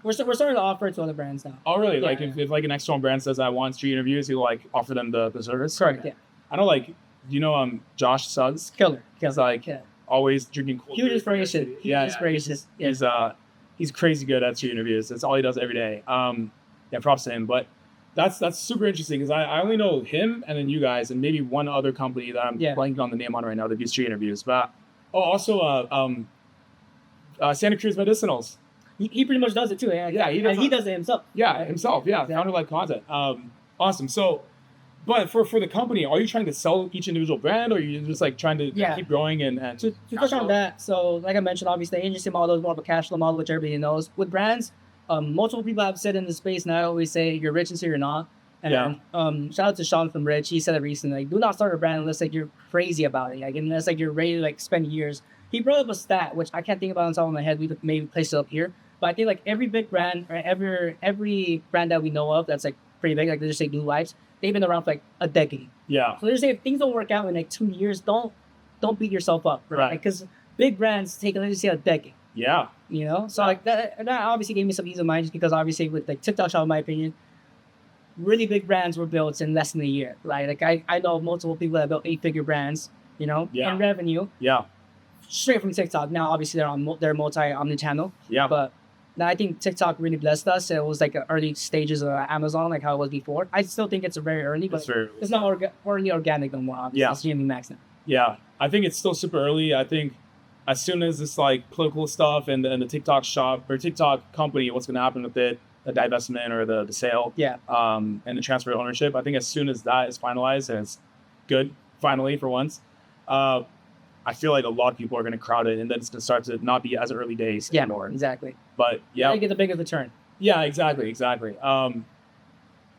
Speaker 2: We're starting to offer it to other brands now.
Speaker 1: Oh, really?
Speaker 2: Yeah,
Speaker 1: like if like an external brand says I want street interviews, you like offer them the service.
Speaker 2: Correct. Yeah.
Speaker 1: I know, like Josh Suggs.
Speaker 2: Killer.
Speaker 1: He's like always drinking cold
Speaker 2: Huge
Speaker 1: beer.
Speaker 2: inspiration.
Speaker 1: He's crazy good at street interviews. That's all he does every day. Yeah, props to him. But that's super interesting because I only know him and then you guys and maybe one other company that I'm blanking on the name on right now that do street interviews. But also Santa Cruz Medicinals.
Speaker 2: He pretty much does it too. Yeah, he does it himself.
Speaker 1: Yeah, himself. Yeah, founder-led content. Awesome. So, but for the company, are you trying to sell each individual brand, or are you just like trying to keep growing and
Speaker 2: to touch on that? So, like I mentioned, obviously, the agency model is more of a cash flow model, which everybody knows. With brands, multiple people have said in the space, and I always say, "You're rich until you're not." And shout out to Sean from Rich. He said it recently. Like, do not start a brand unless like you're crazy about it. Like, unless like you're ready to like spend years. He brought up a stat, which I can't think about on top of my head. We could maybe place it up here. But I think like every big brand or every brand that we know of that's like pretty big, like they just say Blue Lights, they've been around for like a decade.
Speaker 1: Yeah.
Speaker 2: So they just say if things don't work out in like 2 years, don't beat yourself up, right? Because big brands take let's say a decade.
Speaker 1: Yeah.
Speaker 2: You know, so like that obviously gave me some ease of mind just because obviously with like TikTok Shop, in my opinion, really big brands were built in less than a year, right? Like I know multiple people that built 8-figure brands, you know, in revenue.
Speaker 1: Yeah.
Speaker 2: Straight from TikTok. Now obviously they're omni-channel.
Speaker 1: Yeah.
Speaker 2: But now I think TikTok really blessed us. It was like early stages of Amazon, like how it was before. I still think it's very early, but it's not really organic no more. Obviously. It's GMV Max now.
Speaker 1: Yeah, I think it's still super early. I think as soon as this like political stuff and the TikTok shop or TikTok company, what's going to happen with it, the divestment or the sale, and the transfer of ownership. I think as soon as that is finalized and it's good finally for once. I feel like a lot of people are going to crowd it, and then it's going to start to not be as early days anymore.
Speaker 2: Exactly.
Speaker 1: But yeah,
Speaker 2: you get the bigger the turn.
Speaker 1: Yeah, exactly.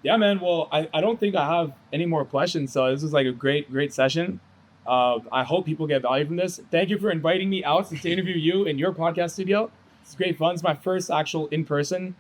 Speaker 1: Yeah, man. Well, I don't think I have any more questions. So this was like a great session. I hope people get value from this. Thank you for inviting me out to interview you in your podcast studio. It's great fun. It's my first actual in-person.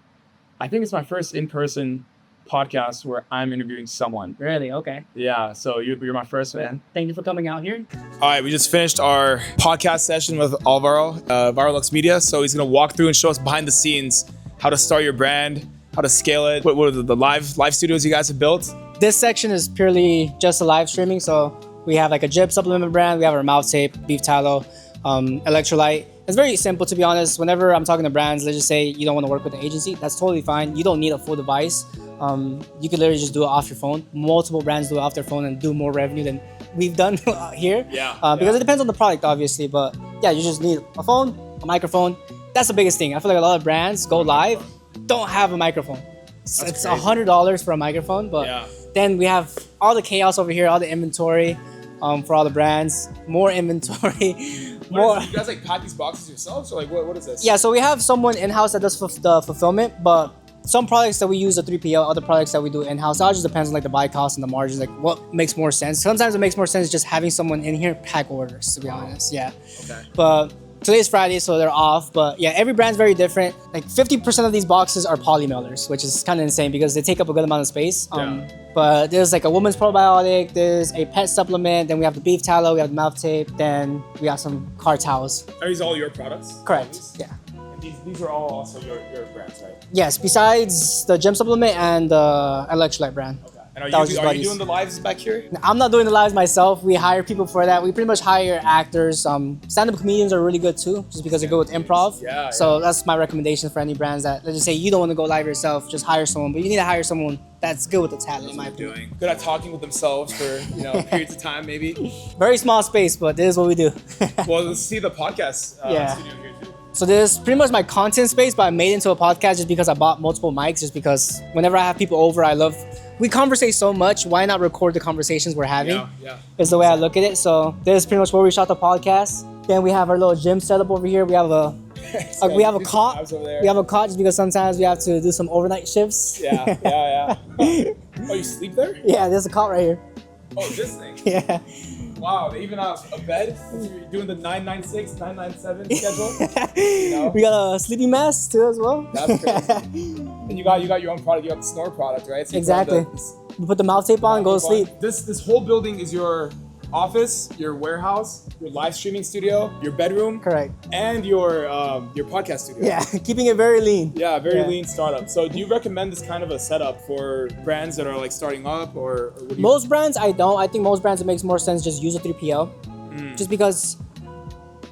Speaker 1: I think it's my first in-person podcast where I'm interviewing someone.
Speaker 2: Really? Okay.
Speaker 1: Yeah. So you're my first, man.
Speaker 2: Thank you for coming out here.
Speaker 1: All right. We just finished our podcast session with Alvaro, Viralux Media. So he's going to walk through and show us behind the scenes how to start your brand, how to scale it. What are the live studios you guys have built?
Speaker 2: This section is purely just a live streaming. So we have like a Jib supplement brand. We have our mouth tape, beef tallow, electrolyte. It's very simple, to be honest. Whenever I'm talking to brands, let's just say you don't want to work with an agency. That's totally fine. You don't need a full device. You can literally just do it off your phone. Multiple brands do it off their phone and do more revenue than we've done here. Because it depends on the product, obviously. But yeah, you just need a phone, a microphone. That's the biggest thing. I feel like a lot of brands go live, don't have a microphone. It's $100 for a microphone, but then we have all the chaos over here, all the inventory for all the brands, more inventory.
Speaker 1: More. You guys like pack these boxes yourselves, or like what is this?
Speaker 2: Yeah, so we have someone in-house that does the fulfillment, but some products that we use a 3PL, other products that we do in-house. It all just depends on like the buy cost and the margins, like what makes more sense. Sometimes it makes more sense just having someone in here pack orders, to be honest. Yeah. Okay. But today's Friday, so they're off. But yeah, every brand's very different. Like 50% of these boxes are poly mailers, which is kind of insane because they take up a good amount of space. But there's like a woman's probiotic, there's a pet supplement, then we have the beef tallow, we have the mouth tape, then we have some car towels.
Speaker 1: Are these all your products?
Speaker 2: Correct. Yeah.
Speaker 1: And these are all also your brands, right?
Speaker 2: Yes, besides the gym supplement and the electrolyte brand.
Speaker 1: Okay. And are you doing the lives back here?
Speaker 2: I'm not doing the lives myself. We hire people for that. We pretty much hire actors. Stand-up comedians are really good too, just because they go with improv. So that's my recommendation for any brands that, let's just say you don't want to go live yourself, just hire someone. But you need to hire someone that's good with the talent, in my opinion.
Speaker 1: Good at talking with themselves for periods of time, maybe.
Speaker 2: Very small space, but this is what we do.
Speaker 1: Well, let's see the podcast studio here too.
Speaker 2: So this is pretty much my content space, but I made it into a podcast just because I bought multiple mics, just because whenever I have people over, we conversate so much, why not record the conversations we're having? Is the way I look at it. So this is pretty much where we shot the podcast. Then we have our little gym setup over here. We have a cot. We have a cot just because sometimes we have to do some overnight shifts.
Speaker 1: Oh, you sleep there?
Speaker 2: Yeah, there's a cot right here.
Speaker 1: Oh, this thing?
Speaker 2: Yeah.
Speaker 1: Wow, they even have a bed? You're doing the 996, 997 schedule?
Speaker 2: We got a sleeping mask too as well.
Speaker 1: That's crazy. And you got your own product. You got the snore product, right? So
Speaker 2: exactly. We put the mouth tape on and go to sleep.
Speaker 1: This whole building is your office, your warehouse, your live streaming studio, your bedroom.
Speaker 2: Correct.
Speaker 1: And your podcast studio.
Speaker 2: Yeah, keeping it very lean.
Speaker 1: Yeah, very lean startup. So do you recommend this kind of a setup for brands that are like starting up, or
Speaker 2: most brands I don't. I think most brands it makes more sense just use a 3PL. Just because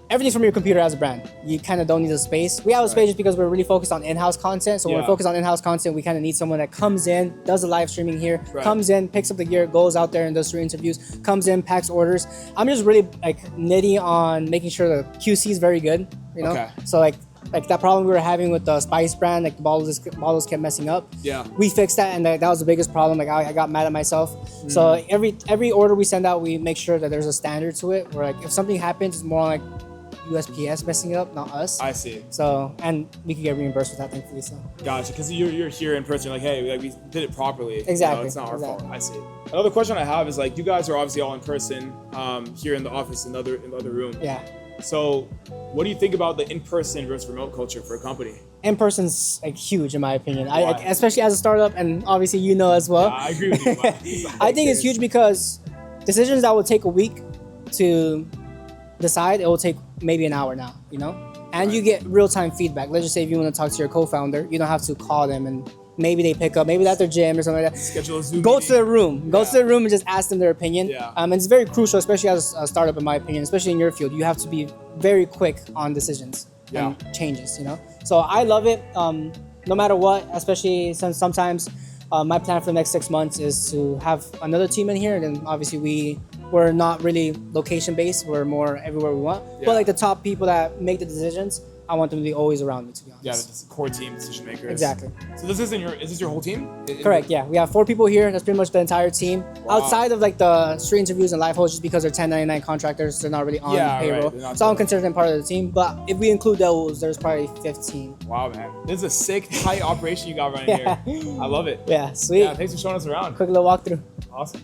Speaker 2: everything's from your computer as a brand. You kind of don't need a space. We have a space just because we're really focused on in-house content. So when we're focused on in-house content, we kind of need someone that comes in, does the live streaming here, comes in, picks up the gear, goes out there and does 3 interviews, comes in, packs orders. I'm just really like nitty on making sure the QC is very good, you know? Okay. So like that problem we were having with the Spice brand, like the bottles kept messing up. Yeah. We fixed that, and that was the biggest problem. Like I got mad at myself. So every order we send out, we make sure that there's a standard to it. Where like if something happens, it's more like USPS messing it up, not us.
Speaker 1: I see.
Speaker 2: So, and we can get reimbursed with that, thankfully. So.
Speaker 1: Gotcha, because you're here in person. You're like, hey, like, we did it properly.
Speaker 2: Exactly.
Speaker 1: It's not our fault. I see. Another question I have is like, you guys are obviously all in person here in the office in the other room.
Speaker 2: Yeah.
Speaker 1: So, what do you think about the in-person versus remote culture for a company?
Speaker 2: In-person's like huge in my opinion. Especially as a startup, and obviously you know as well.
Speaker 1: Yeah, I agree with you.
Speaker 2: I think it's huge because decisions that will take a week to decide, it will take maybe an hour now, you know? And you get real-time feedback. Let's just say if you want to talk to your co-founder, you don't have to call them and maybe they pick up, maybe they're at their gym or something like that.
Speaker 1: Schedule a Zoom
Speaker 2: Go to their room. Go to their room and just ask them their opinion.
Speaker 1: Yeah.
Speaker 2: And it's very crucial, especially as a startup, in my opinion, especially in your field. You have to be very quick on decisions and changes, you know? So I love it, no matter what, especially since sometimes my plan for the next 6 months is to have another team in here. And then obviously we're not really location based. We're more everywhere we want. But like the top people that make the decisions,
Speaker 3: I want them to be always around me, to be honest.
Speaker 1: Yeah, just core team decision makers.
Speaker 3: Exactly.
Speaker 1: So is this your whole team?
Speaker 3: Correct. Yeah, we have 4 people here. That's pretty much the entire team.
Speaker 1: Wow.
Speaker 3: Outside of like the street interviews and live hosts, just because they're 1099 contractors, they're not really on payroll.
Speaker 1: Right.
Speaker 3: So I don't consider them part of the team. But if we include those, there's probably 15.
Speaker 1: Wow, man, this is a sick, tight operation you got running here. I love it.
Speaker 3: Yeah, sweet.
Speaker 1: Yeah, thanks for showing us around.
Speaker 3: Quick little walkthrough.
Speaker 1: Awesome.